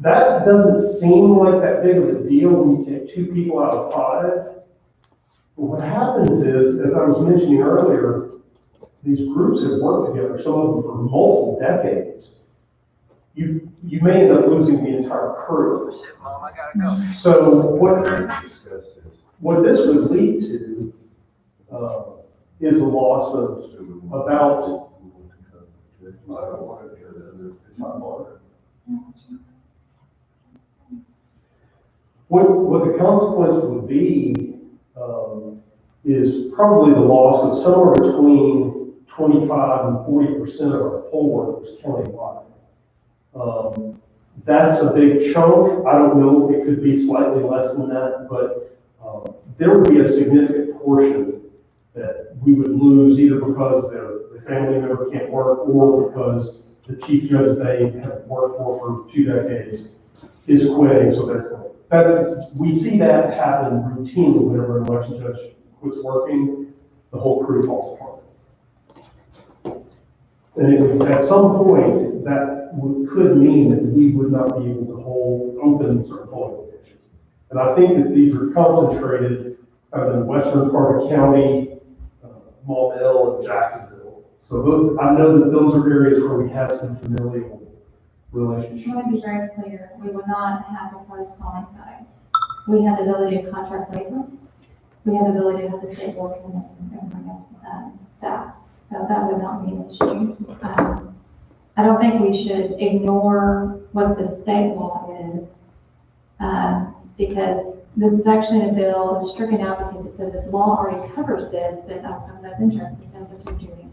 That doesn't seem like that big of a deal when you take 2 people out of 5. But what happens is, as I was mentioning earlier, these groups have worked together, some of them for multiple decades. You may end up losing the entire crew. Mom, I gotta go. So what this would lead to is a loss of about. What the consequence would be is probably the loss of somewhere between 25 and 40% of our poll workers countywide. That's a big chunk. I don't know, it could be slightly less than that, but there would be a significant portion that we would lose either because the family member can't work or because the chief judge they have worked for 2 decades is quitting, so they're quitting. We see that happen routinely whenever an election judge quits working, the whole crew falls apart. And at some point, that could mean that we would not be able to hold open certain polling locations. And I think that these are concentrated kind of in the western part of the county, Maumelle and Jacksonville. So those, I know that those are areas where we have some familial relationships. I want to be very clear, we will not have to close polling sites. We have the ability to contract labor. We have the ability to have the state board come in and bring us staff. So that would not be an issue. I don't think we should ignore what the state law is, because this is actually a bill that was stricken out because it said that the law already covers this, but some of those interested benefits are doing it.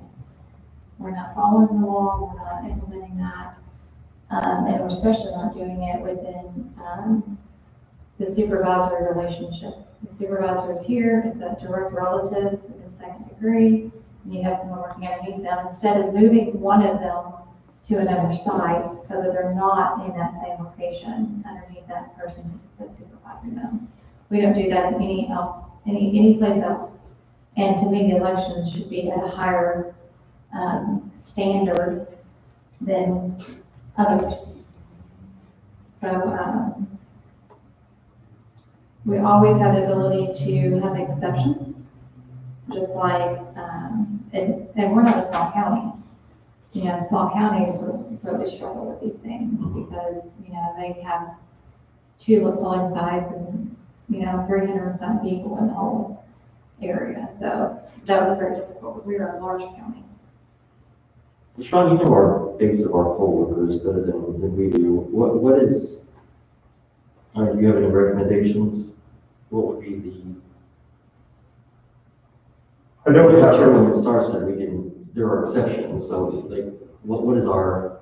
We're not following the law, we're not implementing that, and we're especially not doing it within the supervisory relationship. The supervisor is here, it's a direct relative within second degree, and you have someone working underneath them, instead of moving one of them to another site so that they're not in that same location underneath that person that's supervising them. We don't do that any place else. And to me, the elections should be at a higher standard than others. So we always have the ability to have exceptions, just like, and we're not a small county. You know, small counties really struggle with these things because, you know, they have 2 polling sites and, you know, 300 some people in the whole area. So that was very difficult. We are a large county. Sean, you know our base of our poll workers better than we do. What is, do you have any recommendations? What would be the? I don't have. Chairman Starr said we can. There are exceptions. So, like, what is our?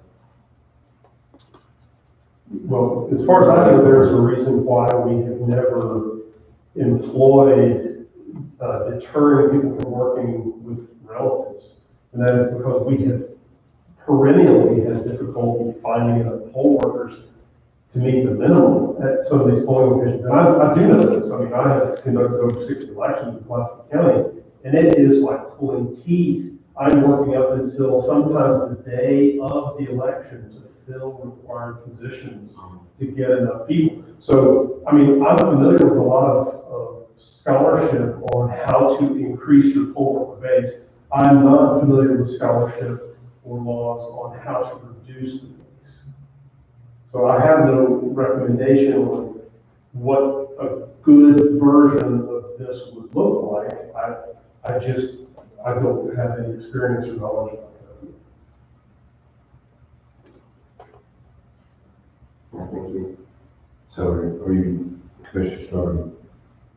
Well, as far as I know, there's a reason why we have never employed deterring people from working with relatives, and that is because we have perennially had difficulty finding enough poll workers to meet the minimum at some of these polling locations. And I do know this. I mean, I have conducted over 60 elections in Pulaski County, and it is like pulling teeth. I'm working up until sometimes the day of the election to fill required positions to get enough people. So, I mean, I'm familiar with a lot of scholarship on how to increase your poll worker base. I'm not familiar with scholarship or laws on how to reduce the base. So I have no recommendation on what a good version of this would look like. I don't have any experience or knowledge about that. Thank you. So are you, Commissioner Starr,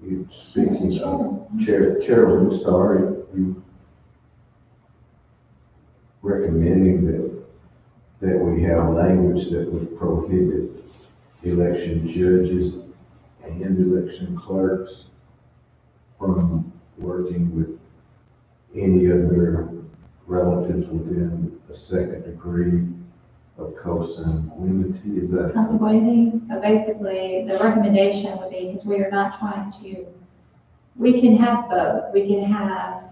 you speaking of Chairman Starr, are you recommending that we have language that would prohibit election judges and election clerks from working with any of their relatives within a second degree of consanguinity? Is that? Consanguinity. So basically, the recommendation would be, because we are not trying to, we can have both. We can have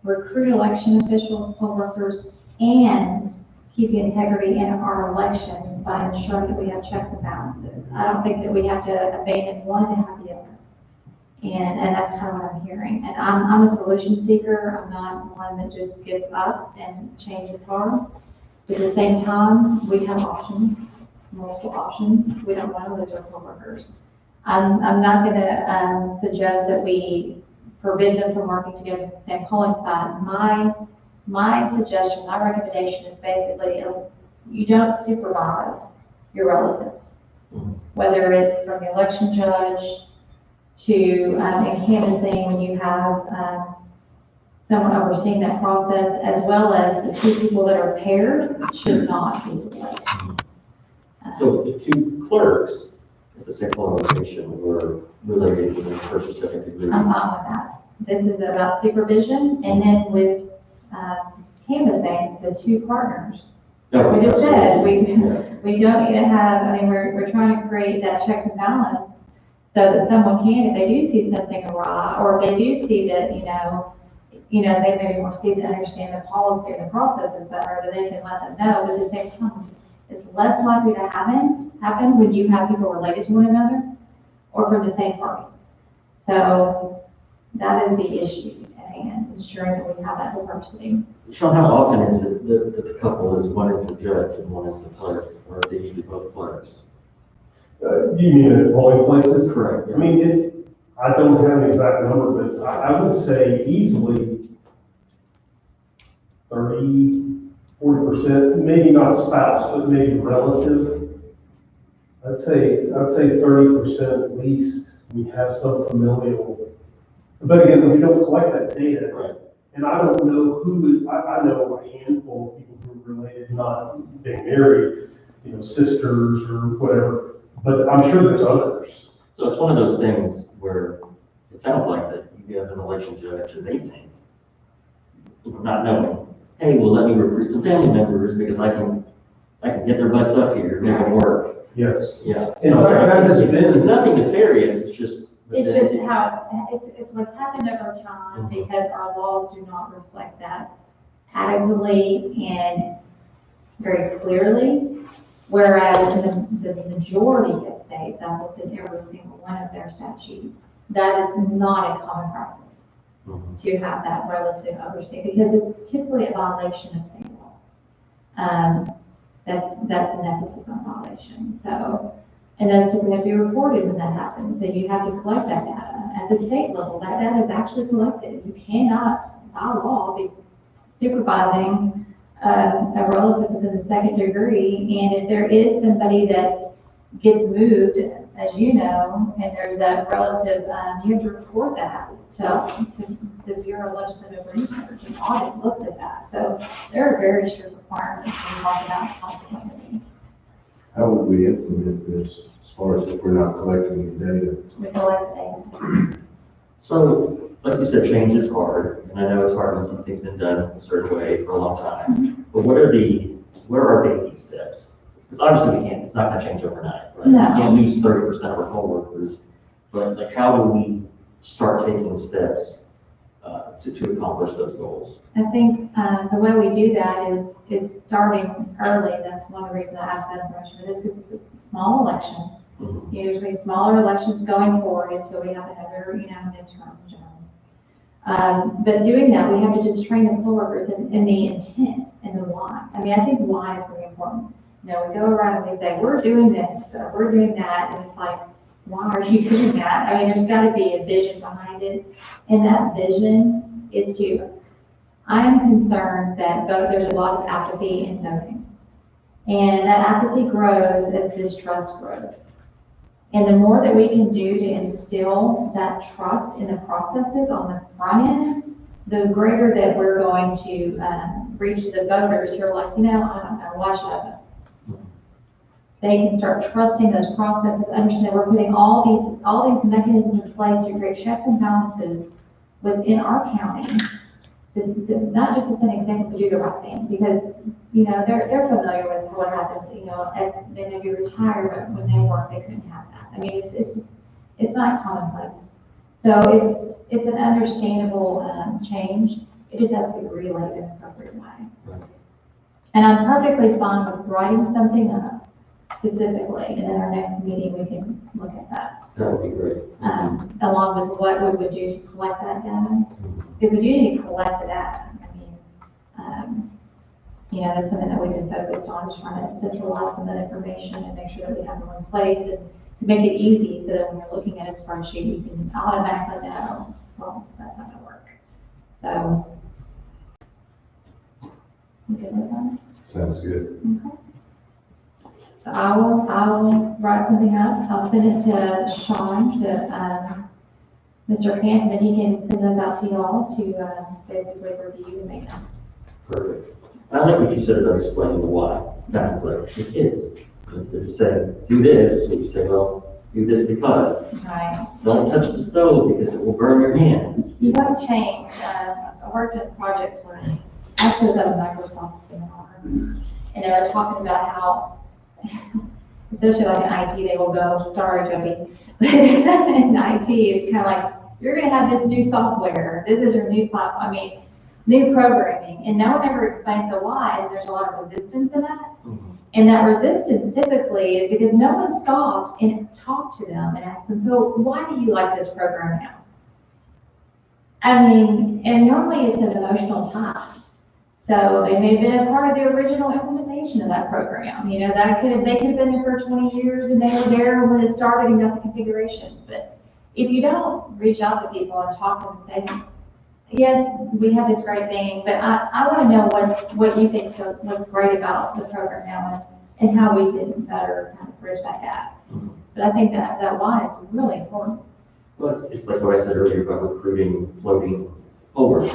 recruit election officials, poll workers, and keep the integrity in our elections by ensuring that we have checks and balances. I don't think that we have to abandon one to have the other. And that's kind of what I'm hearing. And I'm a solution seeker. I'm not one that just gets up and changes hard. But at the same time, we have options, multiple options. We don't want to lose our coworkers. I'm not going to suggest that we forbid them from working together at the same polling site. My suggestion, my recommendation is basically you don't supervise your relative, whether it's from the election judge to in canvassing when you have someone overseeing that process, as well as the 2 people that are paired should not be together. So the 2 clerks at the same polling location were related in the first or second degree. I'm fine with that. This is about supervision, and then with canvassing, the 2 partners. No, We just said, absolutely. we don't need to have, I mean, we're trying to create that check and balance So that someone can, if they do see something awry, or if they do see that, they may be more seasoned, understand the policy or the processes better, that they can let them know. But at the same time, it's less likely to happen when you have people related to one another or from the same party. So that is the issue at hand, ensuring that we have that diversity. Sean, how often is it that the couple is, one is the judge and one is the clerk, or are they usually both clerks? You mean at polling places? Correct. I mean, I don't have an exact number, but I would say easily 30–40%, maybe not spouse, but maybe relative. I'd say 30% at least, we have some familial. But again, we don't collect that data. Right. And I don't know who is, I know a handful of people who are related, not being married, sisters or whatever, but I'm sure there's others. So it's one of those things where it sounds like that you have an election judge and they think, not knowing, hey, well, let me recruit some family members because I can get their butts up here, make them work. Yes. Yeah. In So fact, that has it's been. nothing nefarious, it's just. It's just how it's what's happened over time because our laws do not reflect that adequately and very clearly. Whereas in the majority of states, I've looked at every single one of their statutes, that is not a common practice to have that relative oversight because it's typically a violation of state law. That's a nepotism violation. So. And those typically have to be reported when that happens. So you have to collect that data. At the state level, that data is actually collected. You cannot, by law, be supervising a relative within the second degree. And if there is somebody that gets moved, as you know, and there's a relative, you have to report that to Bureau of Legislative Research, and audit looks at that. So there are very strict requirements when we talk about consequences. How would we implement this as far as if we're not collecting the data? We collect data. So, like you said, change is hard, and I know it's hard when something's been done a certain way for a long time. But where are baby steps? Because obviously it's not gonna change overnight, right? No. We can't lose 30% of our poll workers, but like, how do we start taking steps to accomplish those goals? I think the way we do that is starting early. That's one of the reasons I asked that information for this, because it's a small election. Usually smaller elections going forward until we have another, midterm. But doing that, we have to just train the poll workers in the intent and the why. I mean, I think why is very important. We go around and we say, we're doing this, or we're doing that, and it's like, why are you doing that? I mean, there's got to be a vision behind it, and that vision is I am concerned that there's a lot of apathy in voting, and that apathy grows as distrust grows. And the more that we can do to instill that trust in the processes on the front end, the greater that we're going to reach the voters who are like, I don't know, why should I vote? They can start trusting those processes, understand that we're putting all these mechanisms in place to create checks and balances within our county. Not just to set an example, but do the right thing, because they're familiar with what happens. They may be retired, but when they work, they couldn't have that. I mean, it's not commonplace. So it's an understandable change. It just has to be relayed in an appropriate way. Right. And I'm perfectly fine with writing something up specifically, and in our next meeting we can look at that. That would be great. Along with what we would do to collect that data. Because we do need to collect the data. I mean, that's something that we've been focused on, is trying to centralize some of that information and make sure that we have it in place, and to make it easy so that when you're looking at a spreadsheet, you can automatically know, well, that's not gonna work. So, you good with that? Sounds good. Okay. So I will write something up. I'll send it to Sean, to Mr. Camp, and then he can send those out to you all to basically review and make them. Perfect. I like what you said about explaining the why. It's kind of like it is. Instead of saying, do this, you say, well, do this because. Right. Don't touch the stove because it will burn your hand. You got to change. I worked in projects where I was at a Microsoft seminar, and they were talking about how especially like in IT, they will go, sorry, Jody. In IT, it's kind of like, you're gonna have this new software, this is your new platform, I mean, new programming, and no one ever explains the why, and there's a lot of resistance in that. And that resistance typically is because no one stopped and talked to them and asked them, so why do you like this program now? I mean, and normally it's an emotional tie. So they may have been a part of the original implementation of that program. You know, they could have been there for 20 years and they were there when it started and got the configurations. But if you don't reach out to people and talk to them and say, yes, we have this great thing, but I want to know what you think, so what's great about the program now and how we can better kind of bridge that gap. But I think that why is really important. Well, it's like what I said earlier about recruiting floating poll workers.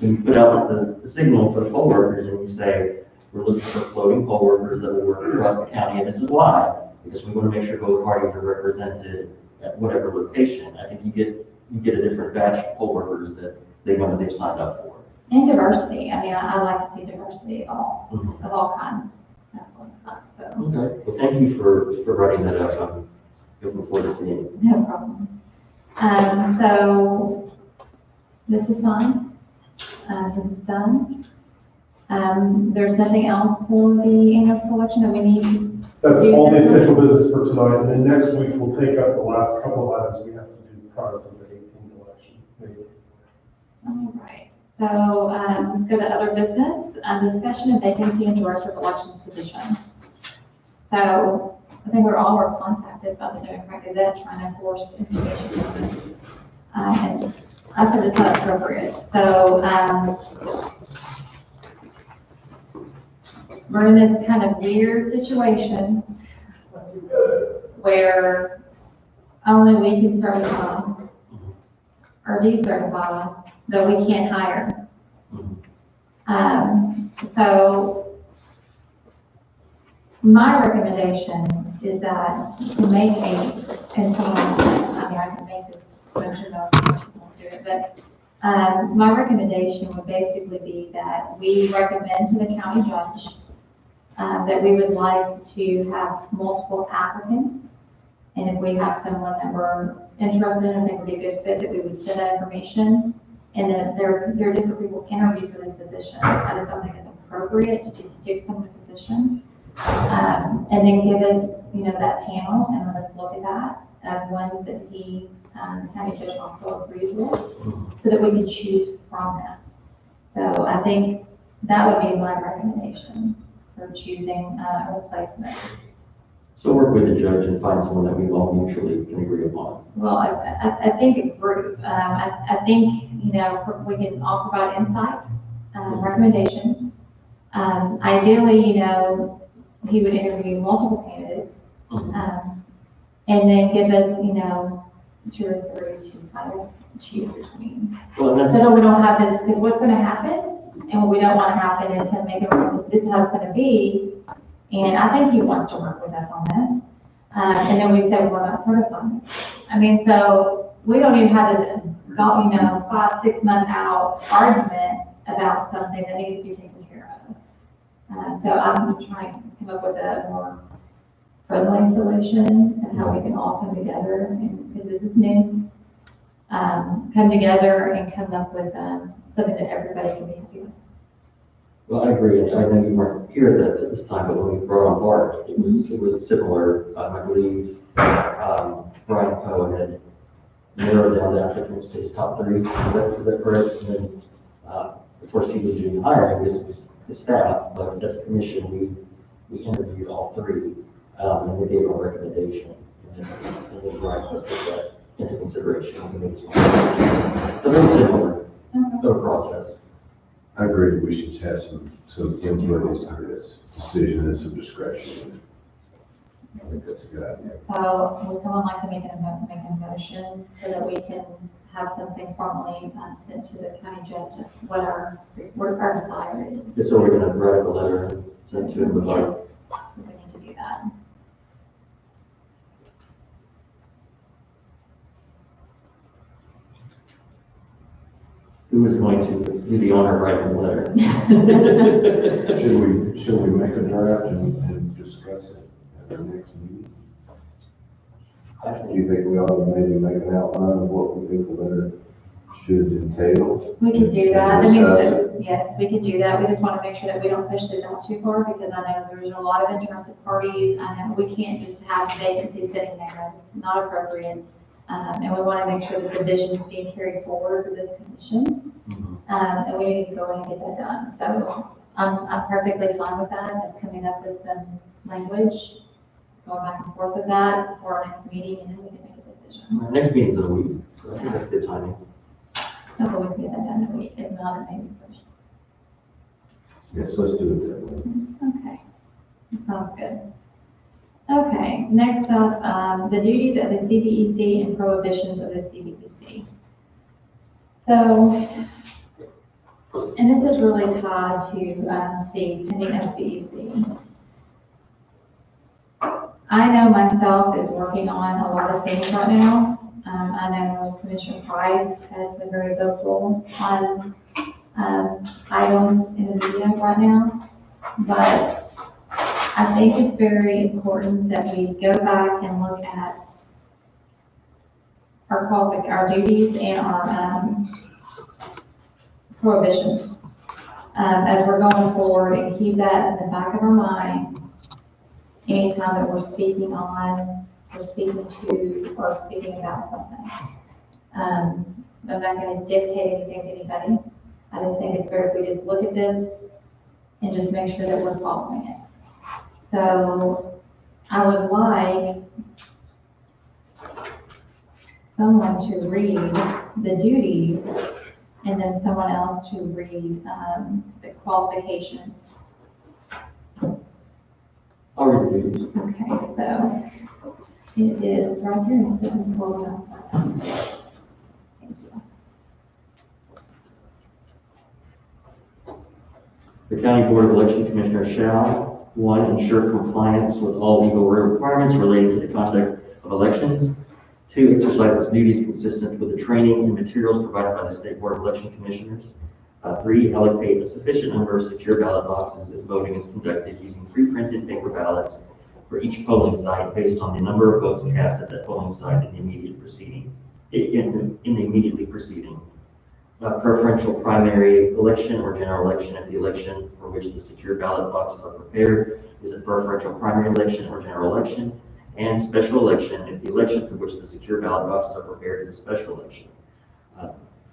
You put out the signal for the poll workers and you say, we're looking for floating poll workers that will work across the county, and this is why, because we want to make sure both parties are represented at whatever location. I think you get a different batch of poll workers that they know that they've signed up for. And diversity. I mean, I like to see diversity of all kinds. So, Okay, well, thank you for writing that up. I'm looking forward to seeing it. no problem. So this is fine. This is done. There's nothing else for the annual school election that we need. That's all the official business for tonight, and then next week we'll take up the last couple of items we have to do prior to the 18th election. All right. So let's go to other business. Discussion of vacancy in director of elections position. So I think we're contacted by the Democrat Gazette trying to force information on this. And I said it's not appropriate. So we're in this kind of weird situation where only we can certify or decertify, though we can't hire. So my recommendation is that to make and someone, I mean, I can make this motion, let's do it, but my recommendation would basically be that we recommend to the county judge that we would like to have multiple applicants. And if we have someone that we're interested in, I think would be a good fit, that we would send that information. And then there are different people interviewed for this position. I just don't think it's appropriate to just stick someone in a position. And then give us, that panel and let us look at that of ones that the county judge also agrees with, so that we can choose from that. So I think that would be my recommendation for choosing a replacement. So work with the judge and find someone that we all mutually can agree upon. Well, I think a group. I think, we can all provide insight, recommendations. Ideally, he would interview multiple candidates, and then give us, 2 or 3 to kind of choose between. Well, and So that we don't have this, because what's going to happen, and what we don't want to happen is him making, this is how it's going to be, and I think he wants to work with us on this. And then we said, we're not certified. I mean, so we don't even have this, 5-6 month out argument about something that needs to be taken care of. So I'm trying to come up with a more friendly solution of how we can all come together, because this is new. Come together and come up with something that everybody can be happy with. Well, I agree. I know you weren't here at this time, but when we brought on Bart, it was similar. I believe Brian Coe had narrowed down the applicants to his top 3. Is that correct? And then, of course, he was doing hiring with his staff, but as a commission, we interviewed all 3, and we gave our recommendation. And then Brian took that into consideration. So very similar process. I agree, we should have some input into this decision and some discretion. I think that's a good idea. So would someone like to make a motion so that we can have something formally sent to the county judge of what our desire is? So we're going to write up a letter and send to him. Yes, we need to do that. Who is going to do the honor of writing the letter? Should we make a draft and discuss it at our next meeting? do you think we ought to maybe make an outline of what we think the letter should entail? We could do that. I mean, Discuss it. yes, we could do that. We just want to make sure that we don't push this out too far because I know there's a lot of interested parties. I know we can't just have vacancies sitting there. It's not appropriate. And we want to make sure that the vision is being carried forward for this commission. And we need to go in and get that done. So I'm perfectly fine with that, and coming up with some language, going back and forth with that for our next meeting, and then we can make a decision. Our next meeting's in a week, so I think that's good timing. Hopefully we can get that done in a week. If not, it may be pushed. Yes, let's do it that way. Okay, that sounds good. Okay, next up, the duties of the CBEC and prohibitions of the CBEC. So, and this is really tied to C, pending SBEC. I know myself is working on a lot of things right now. I know Commissioner Price has been very vocal on items in the media right now, but I think it's very important that we go back and look at our duties and our prohibitions as we're going forward, and keep that in the back of our mind anytime that we're speaking on, or speaking to, or speaking about something. I'm not going to dictate anything to anybody. I just think it's better if we just look at this and just make sure that we're following it. So I would like someone to read the duties and then someone else to read the qualifications. I'll read the duties. Okay, so it is right here in 7.4. Thank you. The County Board of Election Commissioners shall, 1, ensure compliance with all legal requirements relating to the conduct of elections. 2, exercise its duties consistent with the training and materials provided by the State Board of Election Commissioners. 3, allocate a sufficient number of secure ballot boxes if voting is conducted using pre-printed paper ballots for each polling site based on the number of votes cast at that polling site in the immediate preceding. Preferential primary election or general election if the election for which the secure ballot boxes are prepared is a preferential primary election or general election, and special election if the election for which the secure ballot boxes are prepared is a special election.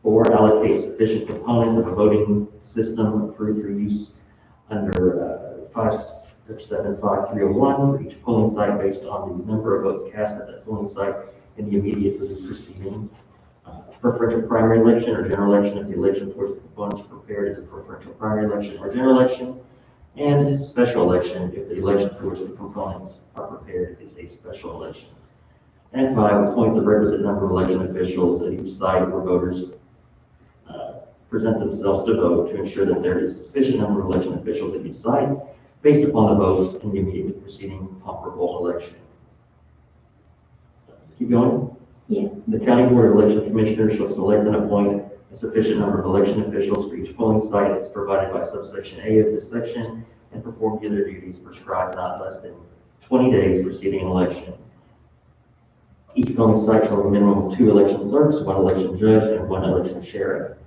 4, allocate sufficient components of a voting system approved for use under 5-75301 for each polling site based on the number of votes cast at that polling site in the immediately preceding. Preferential primary election or general election if the election for which the components are prepared is a preferential primary election or general election, and special election if the election for which the components are prepared is a special election. And 5, appoint the requisite number of election officials at each site where voters present themselves to vote to ensure that there is a sufficient number of election officials at each site based upon the votes in the immediately preceding comparable election. Keep going. Yes. The County Board of Election Commissioners shall select and appoint a sufficient number of election officials for each polling site as provided by subsection A of this section and perform the other duties prescribed not less than 20 days preceding an election. Each polling site shall have a minimum of 2 election clerks, 1 election judge, and 1 election sheriff.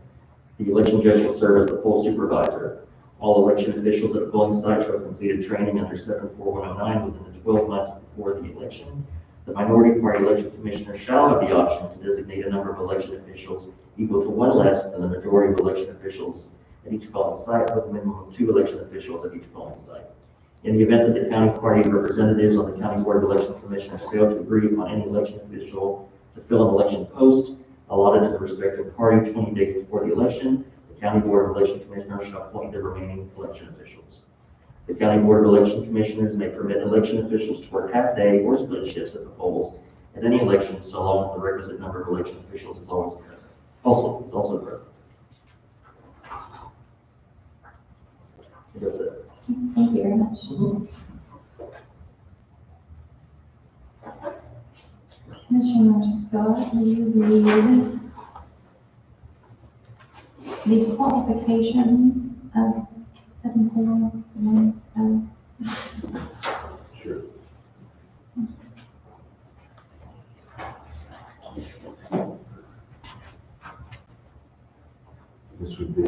The election judge will serve as the poll supervisor. All election officials at a polling site shall have completed training under 74109 within the 12 months before the election. The minority party election commissioner shall have the option to designate a number of election officials equal to 1 less than the majority of election officials at each polling site, with a minimum of 2 election officials at each polling site. In the event that the county party representatives on the County Board of Election Commissioners fail to agree upon any election official to fill an election post allotted to the respective party 20 days before the election, the County Board of Election Commissioners shall appoint the remaining election officials. The County Board of Election Commissioners may permit election officials to work half-day or split shifts at the polls at any election, so long as the requisite number of election officials is always present. Also present. That's it. Thank you very much. Commissioner Scott, will you read the qualifications of 74110? Sure. This would be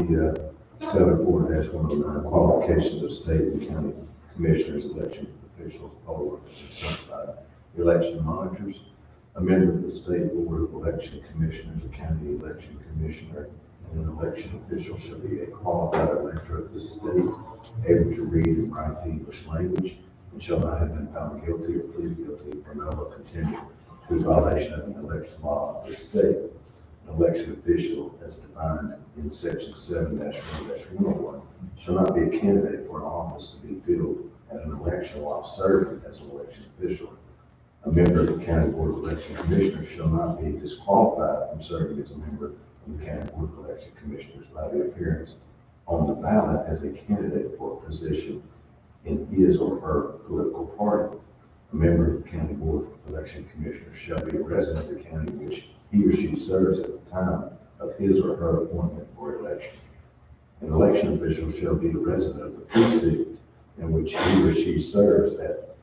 74-109, qualifications of state and county commissioners, election officials, poll workers, and certified election monitors. A member of the State Board of Election Commissioners, a county election commissioner, and an election official shall be a qualified elector of the state, able to read and write the English language, and shall not have been found guilty or plead guilty for noble contempt to a violation of an election law of the state. An election official, as defined in section 7-1-101, shall not be a candidate for an office to be filled at an election while serving as an election official. A member of the County Board of Election Commissioners shall not be disqualified from serving as a member of the County Board of Election Commissioners by the appearance on the ballot as a candidate for a position in his or her political party. A member of the County Board of Election Commissioners shall be a resident of the county in which he or she serves at the time of his or her appointment for election. An election official shall be a resident of the precinct in which he or she serves at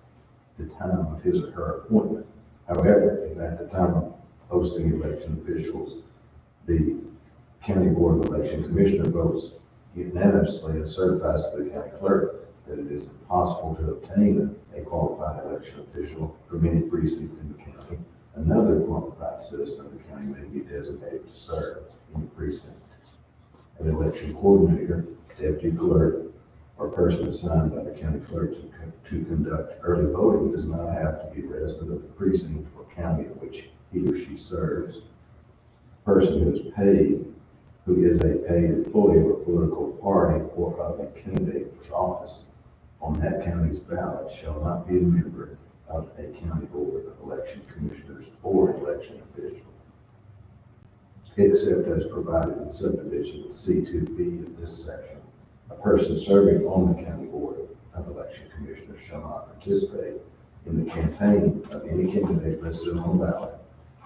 the time of his or her appointment. However, if at the time of posting election officials, the County Board of Election Commissioner votes unanimously and certifies to the county clerk that it is impossible to obtain a qualified election official from any precinct in the county, another qualified citizen of the county may be designated to serve in the precinct. An election coordinator, deputy clerk, or person assigned by the county clerk to conduct early voting does not have to be a resident of the precinct or county in which he or she serves. A person who is a paid employee of a political party or of a candidate for office on that county's ballot shall not be a member of a county board of election commissioners or election official, except as provided in subdivision C2B of this section. A person serving on the County Board of Election Commissioners shall not participate in the campaign of any candidate listed on the ballot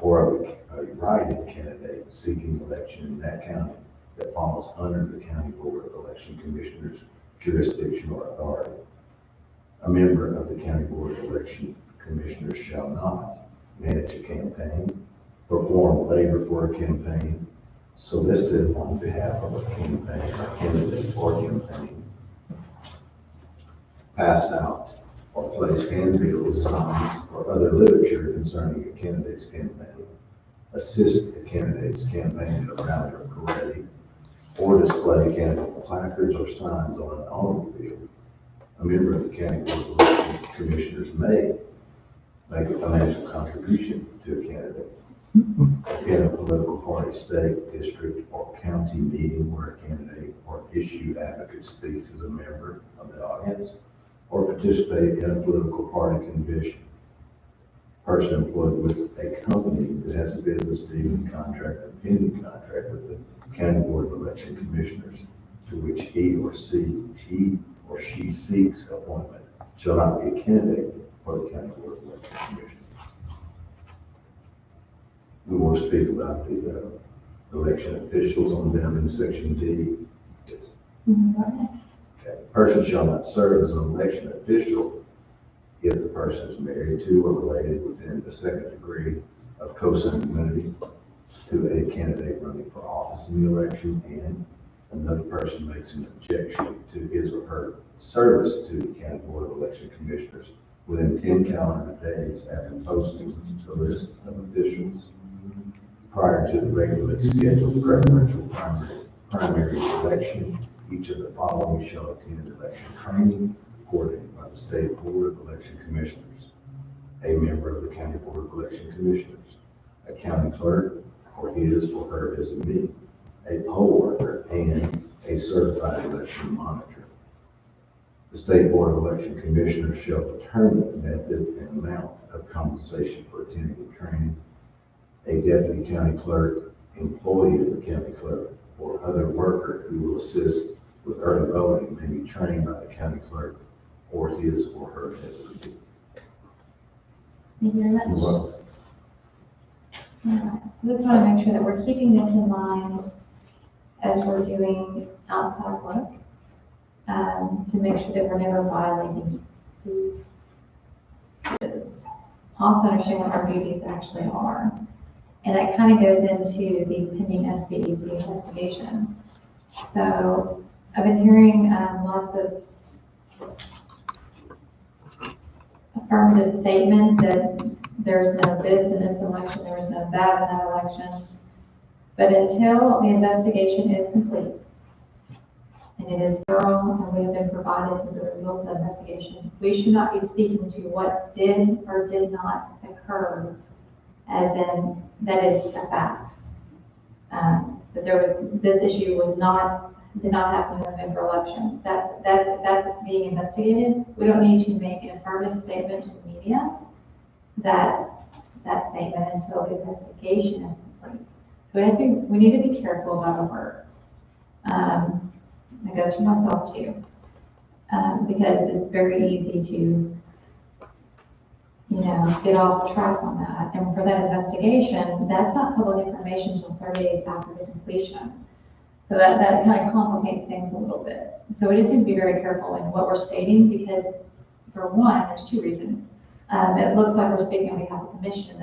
or of a write-in candidate seeking election in that county that falls under the County Board of Election Commissioners' jurisdiction or authority. A member of the County Board of Election Commissioners shall not manage a campaign, perform labor for a campaign, solicited on behalf of a campaign, or candidate or campaign, pass out or place handbills, signs, or other literature concerning a candidate's campaign, assist a candidate's campaign in a rally or parade, or display candidate placards or signs on an automobile. A member of the County Board of Election Commissioners may make a financial contribution to a candidate in a political party, state, district, or county meeting where a candidate or issue advocate speaks as a member of the audience, or participate in a political party convention. Person employed with a company that has a business dealing contract or pending contract with the County Board of Election Commissioners to which he or she seeks appointment shall not be a candidate for the County Board of Election Commissioners. We want to speak about the election officials on down in section D. Okay. Person shall not serve as an election official if the person is married to or related within the second degree of consanguinity to a candidate running for office in the election, and another person makes an objection to his or her service to the County Board of Election Commissioners within 10 calendar days after posting the list of officials prior to the regularly scheduled preferential primary election. Each of the following shall attend election training coordinated by the State Board of Election Commissioners: a member of the County Board of Election Commissioners, a county clerk or his or her designee, a poll worker, and a certified election monitor. The State Board of Election Commissioners shall determine the method and amount of compensation for attending the training. A deputy county clerk, employee of the county clerk, or other worker who will assist with early voting may be trained by the county clerk or his or her designee. Thank you very much. You're welcome. All right, so just want to make sure that we're keeping this in mind as we're doing outside work, to make sure that we're never violating these. Also understand what our duties actually are. And that kind of goes into the pending SBEC investigation. So I've been hearing lots of affirmative statements that there's no this in this election, there was no that in that election. But until the investigation is complete, and it is thorough, and we have been provided with the results of the investigation, we should not be speaking to what did or did not occur, as in that is a fact. But this issue did not happen in the November election. That's being investigated. We don't need to make an affirmative statement to the media that statement until the investigation is complete. So we need to be careful about our words. That goes for myself too, because it's very easy to, get off track on that. And for that investigation, that's not public information until 30 days after the completion. So that kind of complicates things a little bit. So we just need to be very careful in what we're stating, because for one, there's two reasons. It looks like we're speaking on behalf of the commission,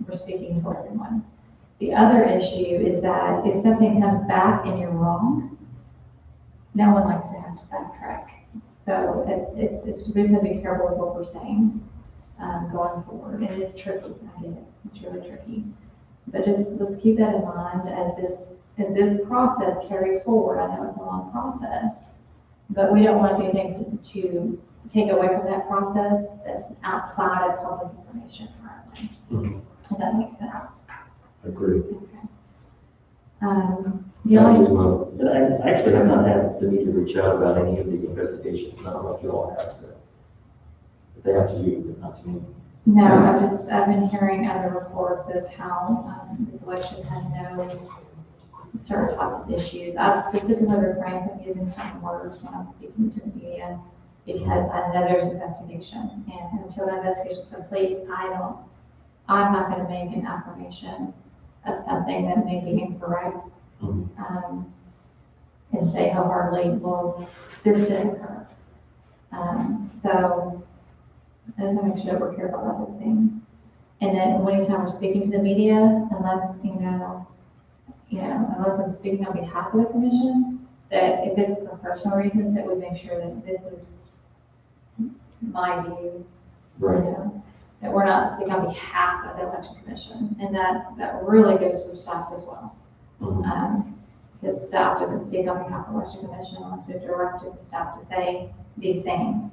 we're speaking for everyone. The other issue is that if something comes back and you're wrong, no one likes to have to backtrack. So we just have to be careful with what we're saying going forward. And it's tricky, I get it, it's really tricky. But let's keep that in mind as this process carries forward. I know it's a long process, but we don't want to do anything to take away from that process that's outside of public information currently. Mm-hmm. If that makes sense. Agreed. Okay. The only, And I actually have not had the need to reach out about any of the investigations. I don't know if you all have to. If they have to you, but not to me. no, I've been hearing other reports of how this election had no certain types of issues. I've specifically refrained from using certain words when I'm speaking to the media, because I know there's investigation, and until the investigation is complete, I'm not going to make an affirmation of something that may be incorrect, and say wholeheartedly, well, this didn't occur. So I just want to make sure that we're careful about those things. And then anytime we're speaking to the media, unless I'm speaking on behalf of the commission, that if it's for personal reasons, that we make sure that this is my view. Right. That we're not speaking on behalf of the election commission, and that really goes for staff as well. Because staff doesn't speak on behalf of the election commission unless we've directed the staff to say these things.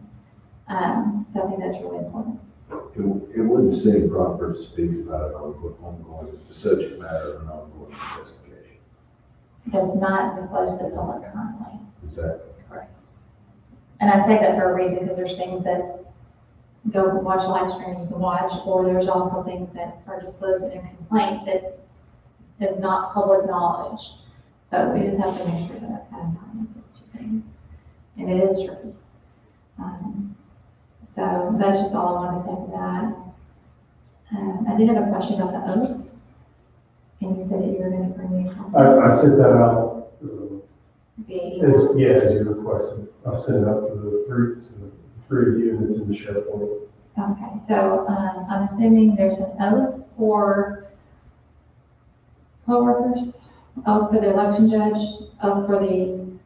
So I think that's really important. It wouldn't seem proper to speak about an ongoing, the subject matter of an ongoing investigation. That's not disclosed to the public currently. Exactly. Correct. And I say that for a reason, because there's things that go watch live stream, you can watch, or there's also things that are disclosed in a complaint that is not public knowledge. So we just have to make sure that that kind of balances two things. And it is true. So that's just all I wanted to say for that. I did have a question about the oaths. And you said that you were going to bring me a copy. I sent that out, Via email. as you requested. I sent it out to the three of you, and it's in the SharePoint. Okay, so I'm assuming there's an oath for poll workers, oath for the election judge, oath for you.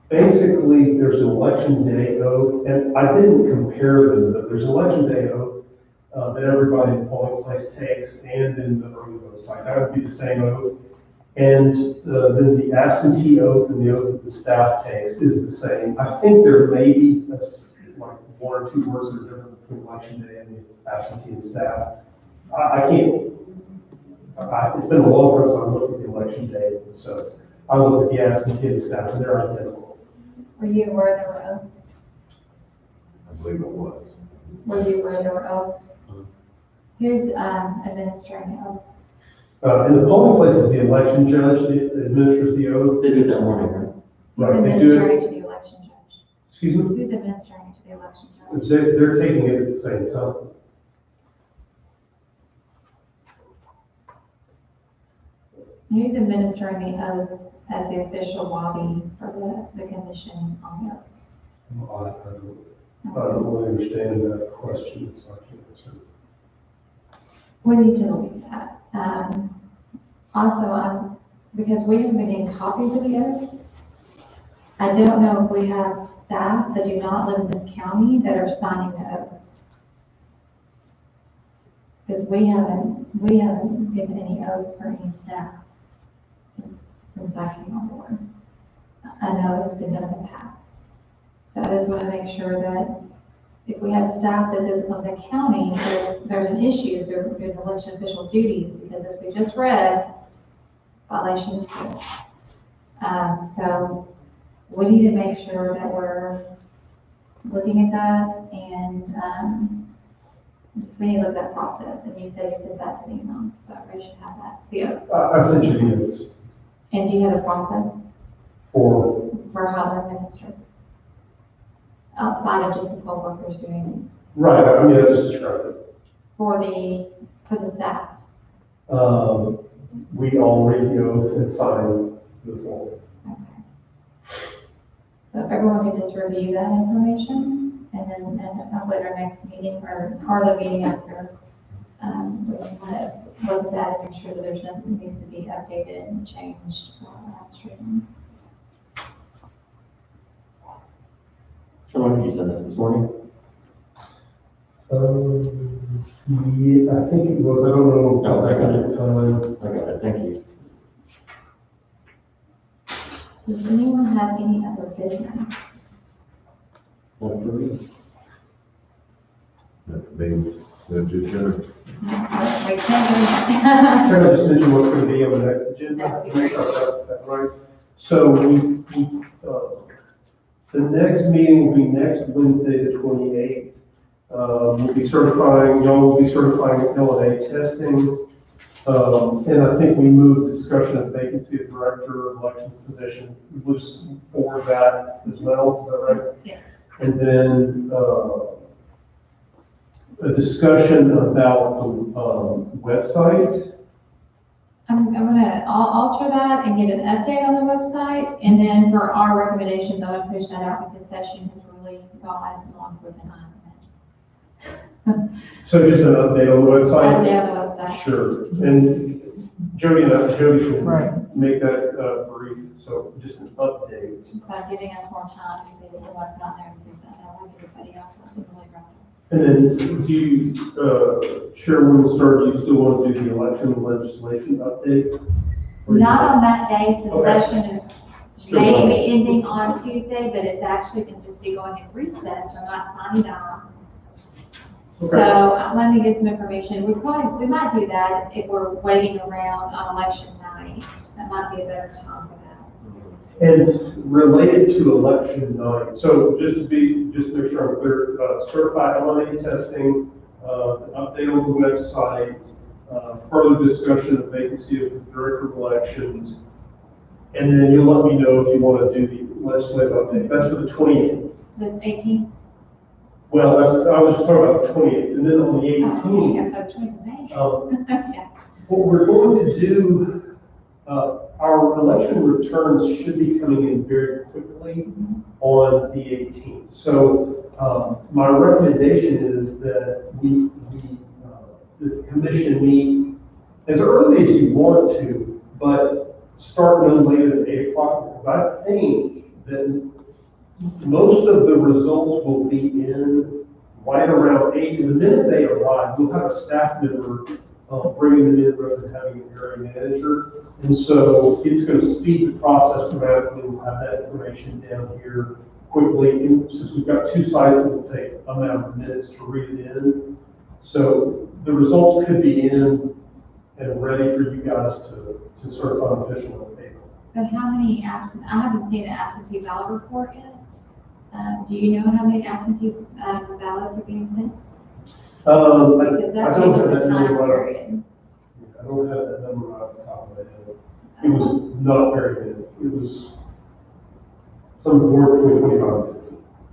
There's an election day oath, and I didn't compare them, but there's an election day oath that everybody in the polling place takes, and in the early vote site. That would be the same oath. And then the absentee oath and the oath that the staff takes is the same. I think there may be like one or two words that are different between election day and the absentee and staff. I can't. It's been a long time since I looked at the election day, so I looked at the absentee and the staff, and they're identical. Were you aware there were oaths? I believe it was. Were you aware there were oaths? Who's administering the oaths? In the polling places, the election judge administers the oath. They do it that morning, right? Who's Right, they do it. administering to the election judge? Excuse me? Who's administering to the election judge? They're taking it at the same time. Who's administering the oaths as the official body for the commission on the oaths? I don't really understand that question, so I can't answer. We need to look at that. Also, because we haven't been getting copies of the oaths, I don't know if we have staff that do not live in this county that are signing the oaths. Because we haven't given any oaths for any staff since I came on board. I know it's been done in the past. So I just want to make sure that if we have staff that doesn't live in the county, there's an issue with election official duties, because as we just read, violation of state. So we need to make sure that we're looking at that, and just we need to look at that process. And you said you sent that to me, Mom, so I really should have that. The oaths. I sent you the oaths And do you have a process for, how they're administered? Outside of just the poll workers doing right, I mean, I just described it. for the staff. We all read the oath and sign the form. Okay. So if everyone could just review that information, and then hopefully at our next meeting or part of the meeting after, we can kind of look at that and make sure that there's nothing that needs to be updated and changed upstream. So when did you send this morning? Yeah, I think it was, I don't know. No, I got it. At the time. I got it, thank you. Does anyone have any other business? Not for me. That being, move to adjourn. We can't Can I just mention what's going to be on the next agenda? That would be great. Right. So the next meeting will be next Wednesday, the 28th. We'll be certifying, y'all will be certifying LNA testing. And I think we moved discussion of vacancy of director of election position. We'll just forward that as well, is that right? Yeah. And then, a discussion about the website. I'll alter that and get an update on the website, and then for our recommendations, I'm gonna push that out because session has really gone longer than I imagined. So just an update on the website? Update on the website. Sure. And Jody Right. can make that brief, so just an update. So giving us more time to see what we want to put on there, because I know like everybody else has been really running. And then do you, Chairwoman Starr, do you still want to do the election legislation update? Not on that day, since Okay. session is Still maybe ending on Tuesday, but it's actually going to just be going in recess, so I'm not signing on. So Okay. let me get some information. We might do that if we're waiting around on election night. That might be a better time for that. And related to election night, so just to make sure I'm clear, certified LNA testing, update on the website, further discussion of vacancy of the director of elections, and then you'll let me know if you want to do the legislative update. That's for the 28th. The 18th? Well, I was just talking about the 28th, and then on the 18th, Yeah, so 20th May. Yeah. what we're going to do, our election returns should be coming in very quickly on the 18th. So my recommendation is that the commission meet as early as you want to, but start no later than 8 o'clock, because I think that most of the results will be in right around 8. And the minute they arrive, we'll have a staff member bringing them in rather than having an area manager. And so it's going to speed the process dramatically. We'll have that information down here quickly. And since we've got 2 sites, it will take a matter of minutes to read it in. So the results could be in and ready for you guys to certify an official in April. But how many I haven't seen an absentee ballot report yet. Do you know how many absentee ballots are being sent? Because that I don't changes have the that time number right. period. I don't have that number right off the top of my head. It was not very good. It was somewhere between 25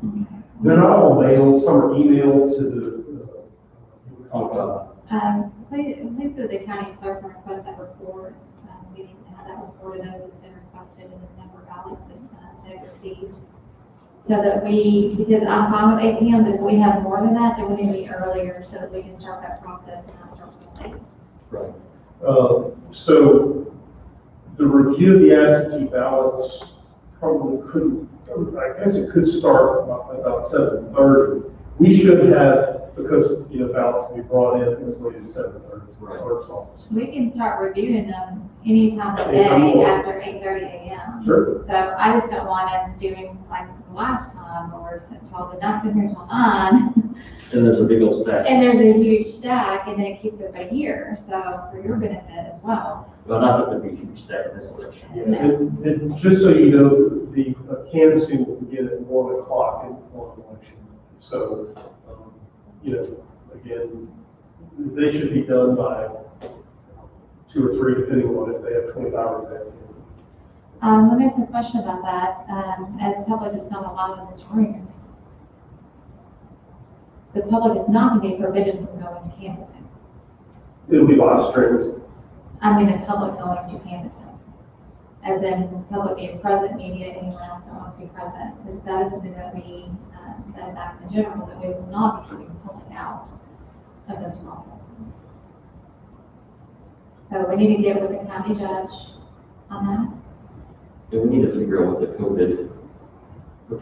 and 50. Okay. They're not all mailed, some are emailed to the. Please do the county clerk and request that report. We need to have that report of those that's been requested and the number of ballots that they've received. So that because I'm fine with 8 p.m., but if we have more than that, then we need to be earlier so that we can start that process and not start so late. Right. So the review of the absentee ballots probably couldn't, I guess it could start about 7:30. We should have, because, ballots will be brought in as late as 7:30 to the clerk's office. We can start reviewing them any time of Anytime you day want. after 8:30 a.m. Sure. So I just don't want us doing like the last time where we're told to not come here till 9. And there's a big old stack. And there's a huge stack, and then it keeps everybody here, so for your benefit as well. Well, not that there'd be a huge stack in this election. Yeah, and just so you know, the canvassing will begin at 1 o'clock on election. So, again, they should be done by 2 or 3, depending on if they have 20 hours that day. Let me ask a question about that. As public is not allowed in this room, the public is not going to be forbidden from going to canvassing. It'll be live streamed. I mean, the public going to canvassing, as in public being present, media, anyone else that wants to be present. Because that is something that we said back in general, that we will not be keeping the public out of this process. So we need to get with the county judge on that. And we need to figure out what the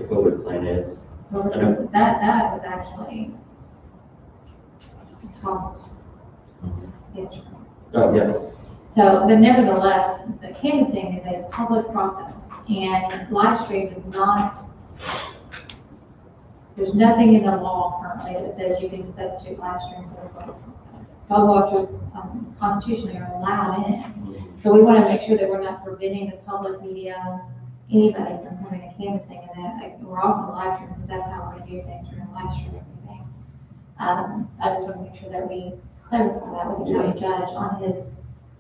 COVID plan is. Because that was actually tossed yesterday. Oh, yeah. So, but nevertheless, the canvassing is a public process, and live stream is not, there's nothing in the law currently that says you can substitute live stream for the public process. Poll watchers constitutionally are allowed in. So we want to make sure that we're not preventing the public, media, anybody from coming to canvassing, and that we're also live streaming, because that's how we're going to do things, we're going to live stream everything. I just want to make sure that we clarify that with the county judge on his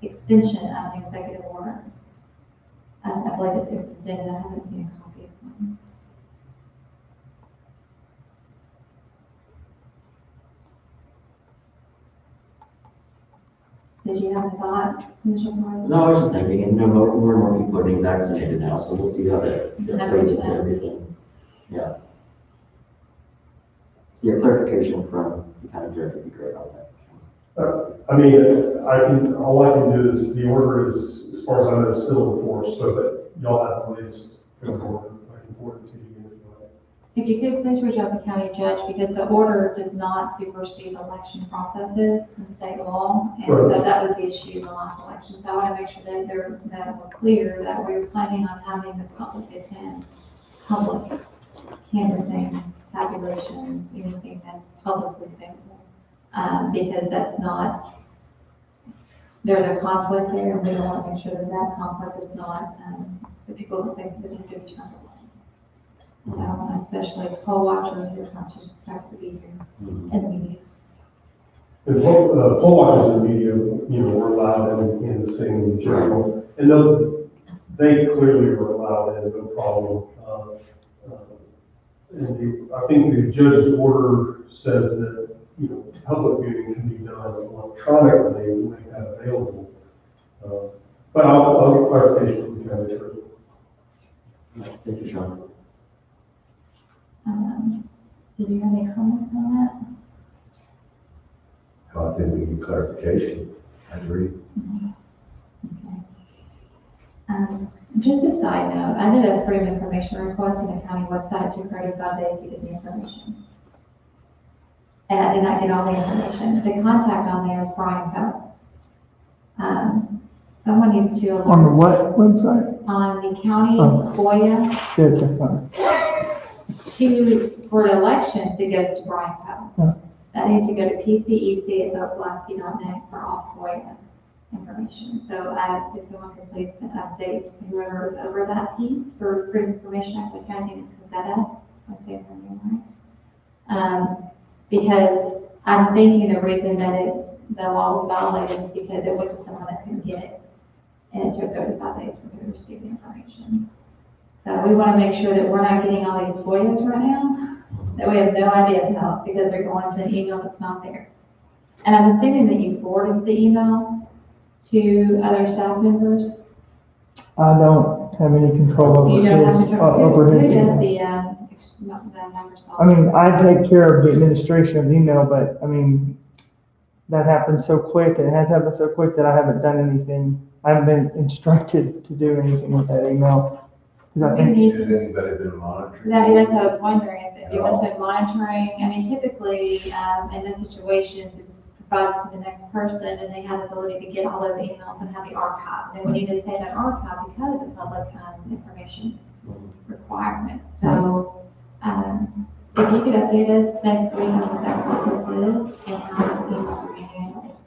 extension of an executive order. I believe it's extended, I haven't seen a copy of one. Did you have a thought, Commissioner Morris? No, I was just thinking, and more and more people are being vaccinated now, so we'll see how that plays into 100%. everything. Yeah. Yeah, clarification from the county judge would be great on that. All I can do is, the order is, as far as I know, still in force, so that y'all have the latest order. I can forward it to you if you like. If you could, please reach out to the county judge, because the order does not supersede election processes in state law. And so Right. that was the issue in the last election. So I want to make sure that we're clear that we're planning on having the public attend public canvassing, tabulations, anything that's publicly available. Because that's not, there's a conflict there, and we don't want to make sure that that conflict is not, the people that think that they have to be turned away. So, especially poll watchers who are conscious have to be here in the media. The poll watchers and media, were allowed in the same general, and they clearly were allowed in, no problem. I think the judge's order says that, public viewing can be done electronically and make that available. But I'll get clarification from the county attorney. Thank you, Sean. Did you have any comments on that? I think we need clarification. I agree. Okay. Just a side note, I did a freedom of information request on the county website. It took 35 days to get the information. And I did not get all the information. The contact on there is Brian Poe. Someone needs to alert. On the what website? On the county Oh. FOIA, Good, that's fine. for elections, it goes to Brian Poe. Yeah. That needs to go to pcec@pulaski.net for all FOIA information. So if someone could please update whoever is over that piece for Freedom of Information Act, which I think is Cazetta, I'm saying her name right. Because I'm thinking the reason that the law was violated is because it went to someone that couldn't get it. And it took 35 days for them to receive the information. So we want to make sure that we're not getting all these FOIAs right now, that we have no idea about, because they're going to an email that's not there. And I'm assuming that you forwarded the email to other staff members. I don't have any control over You don't have his, control. over his Who does email. the Microsoft? I mean, I take care of the administration of the email, but I mean, that happened so quick, and it has happened so quick that I haven't done anything. I haven't been instructed to do anything with that email. Because I think, Has anybody been monitoring? That's what I was wondering, is if anyone's been monitoring, I mean, typically, in this situation, it's provided to the next person, and they have the ability to get all those emails and have the archive. And we need to say that archive because of public, information requirement. So, if you could update us next week on what that process is and how those emails are being handled.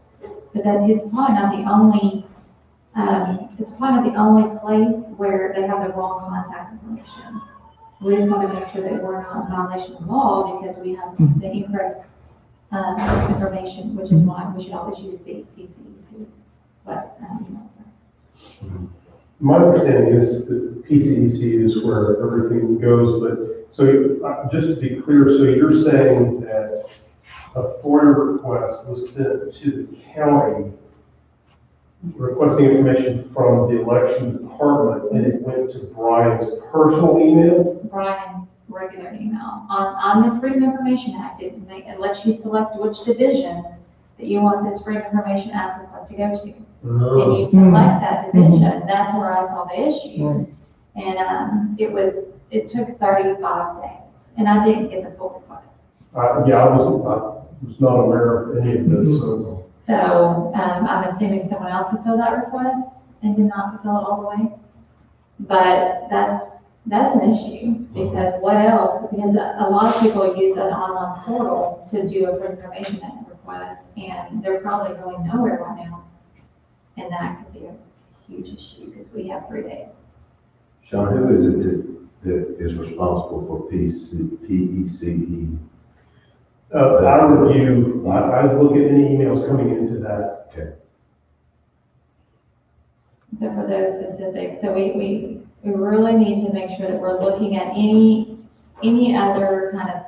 But that it's probably not the only, it's probably not the only place where they have the wrong contact information. We just want to make sure that we're not in violation of law because we have the incorrect, information, which is why we should always use the PCEC website email address. My understanding is that PCEC is where everything goes, but, so just to be clear, so you're saying that a FOIA request was sent to the county requesting information from the election department, and it went to Brian's personal email? Brian's regular email. On the Freedom of Information Act, it lets you select which division that you want this Freedom of Information Act request to go to. And you select that division, that's where I saw the issue. And, it took 35 days, and I didn't get the full request. Yeah, I was not aware of any of this, so. So, I'm assuming someone else would fill that request and did not fulfill it all the way. But that's an issue, because what else? Because a lot of people use an online portal to do a Freedom of Information Act request, and they're probably going nowhere right now. And that could be a huge issue, because we have 3 days. Sean, who is it that is responsible for PECE? I review, I look at any emails coming into that. Okay. But for those specific, so we really need to make sure that we're looking at any other kind of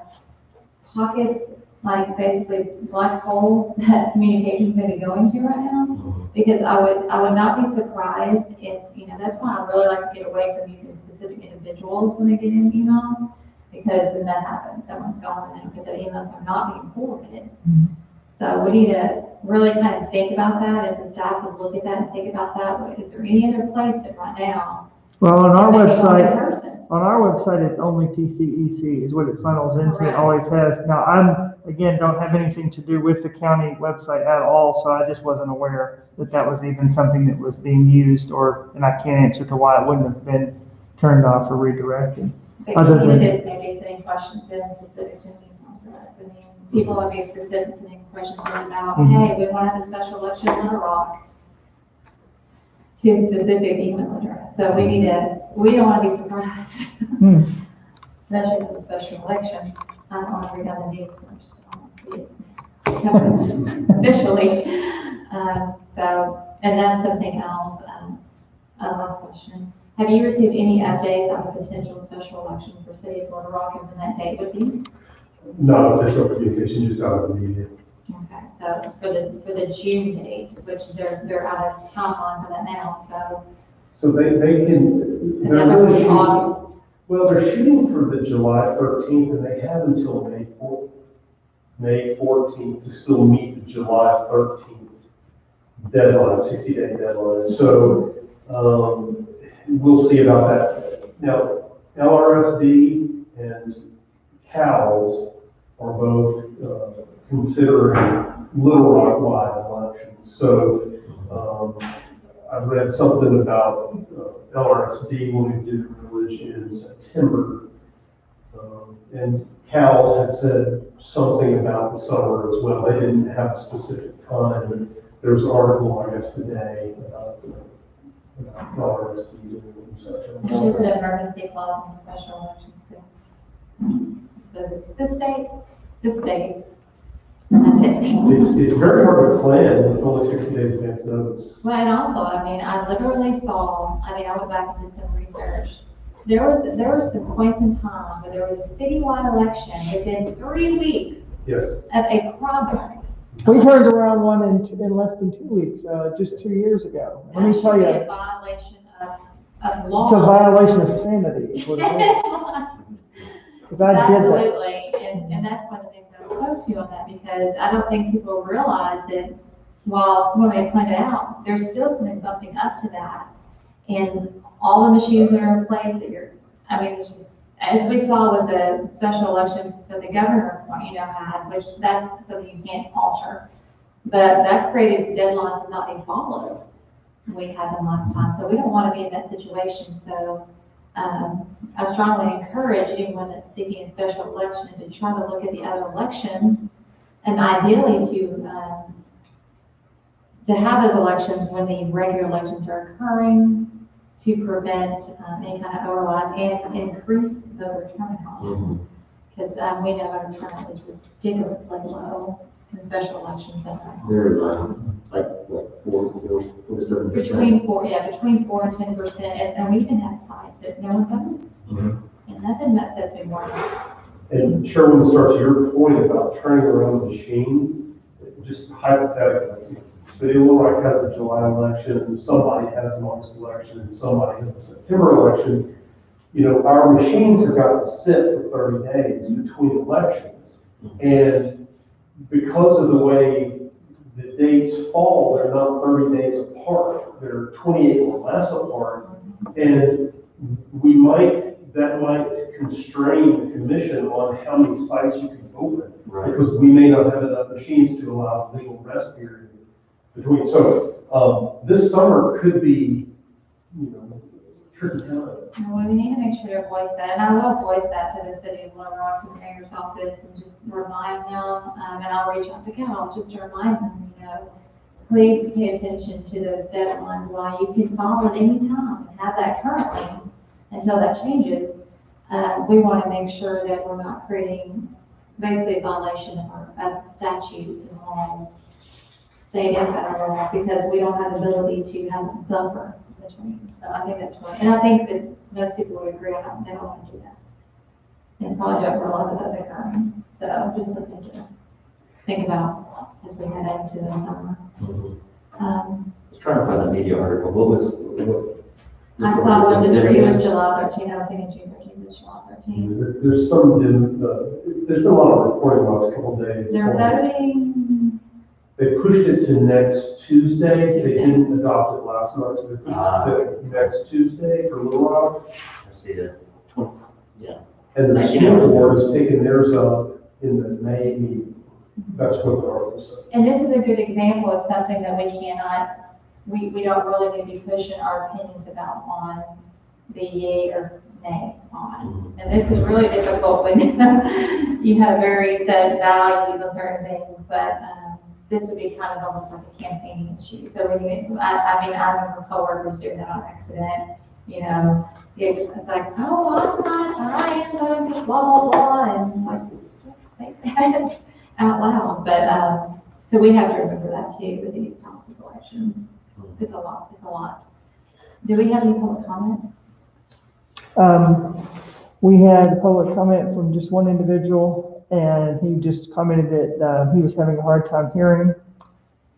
pockets, like basically black holes that communications may be going to right now. Because I would not be surprised if, that's why I really like to get away from using specific individuals when they get in emails, because then that happens. Someone's gone and then their emails are not being forwarded. So we need to really kind of think about that. If the staff would look at that and think about that, is there any other place that right now? well, on our that may be one website, person? on our website, it's only PCEC is what it funnels into. It Correct. always has. Now, don't have anything to do with the county website at all, so I just wasn't aware that that was even something that was being used, and I can't answer to why it wouldn't have been turned off or redirected. But Other than- candidates may be sending questions in specific to email address. I mean, people would be specific sending questions in about, hey, we want to have a special election in Little Rock, to a specific email address. So we don't want to be surprised, especially with a special election. I don't want to read down the news first. I want to see it coming officially. And that's something else. Last question. Have you received any updates on the potential special election for City of Little Rock and when that date would be? Not official communication, just out of the media. Okay, so for the June date, which they're out of timeline for that now, so. So they can, they're Another really shooting, August. well, they're shooting for the July 13th, and they have until May 14th to still meet the July 13th deadline, 60-day deadline. So, we'll see about that. Now, LRSD and CALS are both considering Little Rock-wide elections. So I read something about LRSD wanting to do the village in September. And CALS had said something about the summer as well. They didn't have a specific time, but there was an article, I guess, today about LRSD doing such We should put an emergency clause in the special elections too. So this date, and that's it. It's very hard to plan with only 60 days advance notice. Well, and also, I literally saw, I went back and did some research. There were some points in time where there was a citywide election within 3 weeks Yes. of a primary. We turned around one in less than 2 weeks, just 2 years ago. Let me tell That should you, be a violation of law. it's a violation of sanity, is what it is. Because I did that. Absolutely, and that's one of the things I was spoke to on that, because I don't think people realize that while someone may point it out, there's still something bumping up to that. And all the machines that are in place I mean, it's just, as we saw with the special election that the governor, had, which that's something you can't alter. But that created deadlines that not being followed. We had them last time, so we don't want to be in that situation. So I strongly encourage anyone that's seeking a special election to try to look at the other elections, and ideally to have those elections when the regular elections are occurring, to prevent any kind of overlap and increase voter turnout. Because we know voter turnout is ridiculously low in special elections. There is like what, 4 to 7%. Between 4 and 10%, and we even have sites that no one votes. And nothing that sets me more. And Sherwin, to start to your point about turning around machines, just hypothetically, City of Little Rock has a July election, somebody has an August election, and somebody has a September election. Our machines have got to sit for 30 days between elections. And because of the way the dates fall, they're not 30 days apart. They're 28 or less apart. And that might constrain the commission on how many sites you can open. Right. Because we may not have enough machines to allow a legal rest period between. So this summer could be, tricky time. Well, we need to make sure to voice that, and I will voice that to the City of Little Rock, to the mayor's office, and just remind them, and I'll reach out to Cal just to remind them, please pay attention to those deadlines. While you can file at any time and have that currently until that changes, we want to make sure that we're not creating basically a violation of statutes and laws, state and federal law, because we don't have the ability to have a buffer between. So I think that's right. And I think that most people would agree on they don't want to do that. And probably don't realize that that's occurring. So just something to think about as we head into the summer. I was trying to find the media article. I saw one just for you was July 13th. I was thinking June 13th, it's July 13th. There's there's been a lot of reporting the last couple of days. They're voting. They pushed it to next Tuesday. They didn't adopt it last night, so they pushed it to next Tuesday for Little Rock. I see it. Yeah. And the school board has taken theirs up in the May meeting. That's what the article said. And this is a good example of something that we don't really need to be pushing our opinions about on the yay or nay on. And this is really difficult when you have very set values on certain things, but this would be kind of almost like a campaigning issue. So I remember coworkers doing that on accident. It's like, oh, I'm not, I am going to blah, blah, blah, and it's like, don't say that out loud. But, so we have to remember that too with these types of elections. It's a lot. Do we have any public comment? We had public comment from just one individual, and he just commented that he was having a hard time hearing,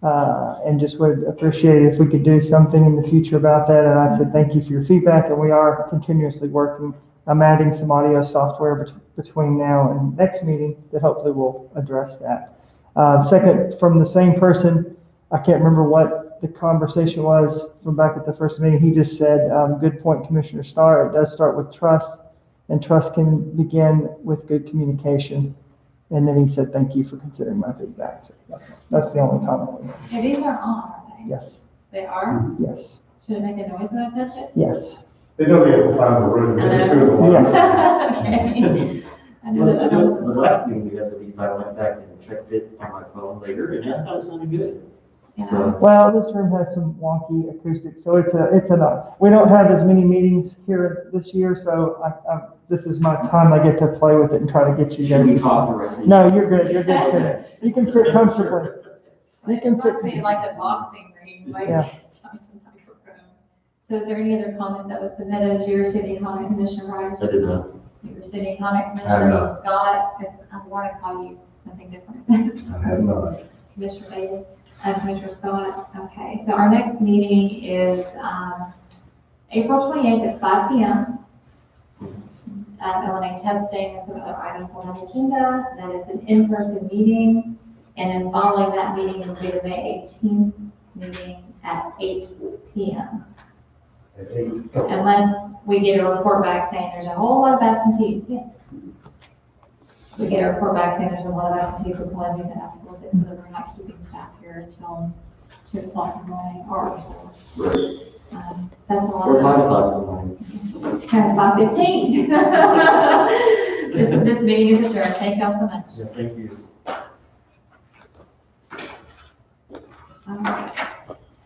and just would appreciate it if we could do something in the future about that. And I said, thank you for your feedback, and we are continuously working. I'm adding some audio software between now and next meeting that hopefully will address that. Second, from the same person, I can't remember what the conversation was from back at the first meeting. He just said, good point, Commissioner Starr. It does start with trust, and trust can begin with good communication. And then he said, thank you for considering my feedback. So that's the only comment we have. Yeah, these are on, aren't they? Yes. They are? Yes. Should it make a noise when I touch it? Yes. They don't get to find the room. They just go to the lines. Okay. I know that I don't. The last meeting we had with these, I went back and checked it on my phone later, and I thought it sounded good. Yeah. So, Well, this room has some wonky acoustics, so we don't have as many meetings here this year, so this is my time. I get to play with it and try to get you should guys we to. talk the rest of the- No, you're good. You're good. Sit. You can sit comfortably. You can sit. It must be like a boxing ring, like Yeah. talking microphone. So is there any other comment that was submitted to your city comment, Commissioner Rice? I did not. Your city comment, I have Commissioner not. Scott? I want to call you something different. I have not. Commissioner Davis, Commissioner Scott. Okay, so our next meeting is April 28th at 5 p.m. LNA testing and some other items on the agenda. That is an in-person meeting. And then following that meeting will be the May 18th meeting at 8 PM. At 8. Unless we get a report back saying there's a whole lot of absentees, yes. We get a report back saying there's a lot of absentees, we'll probably do that afterwards, so that we're not keeping staff here until 2 o'clock in the morning or so. Right. That's all. Or 5 o'clock in the morning. It's kind of 5:15. This meeting is adjourned. Thank y'all so much. Yeah, thank you. All right.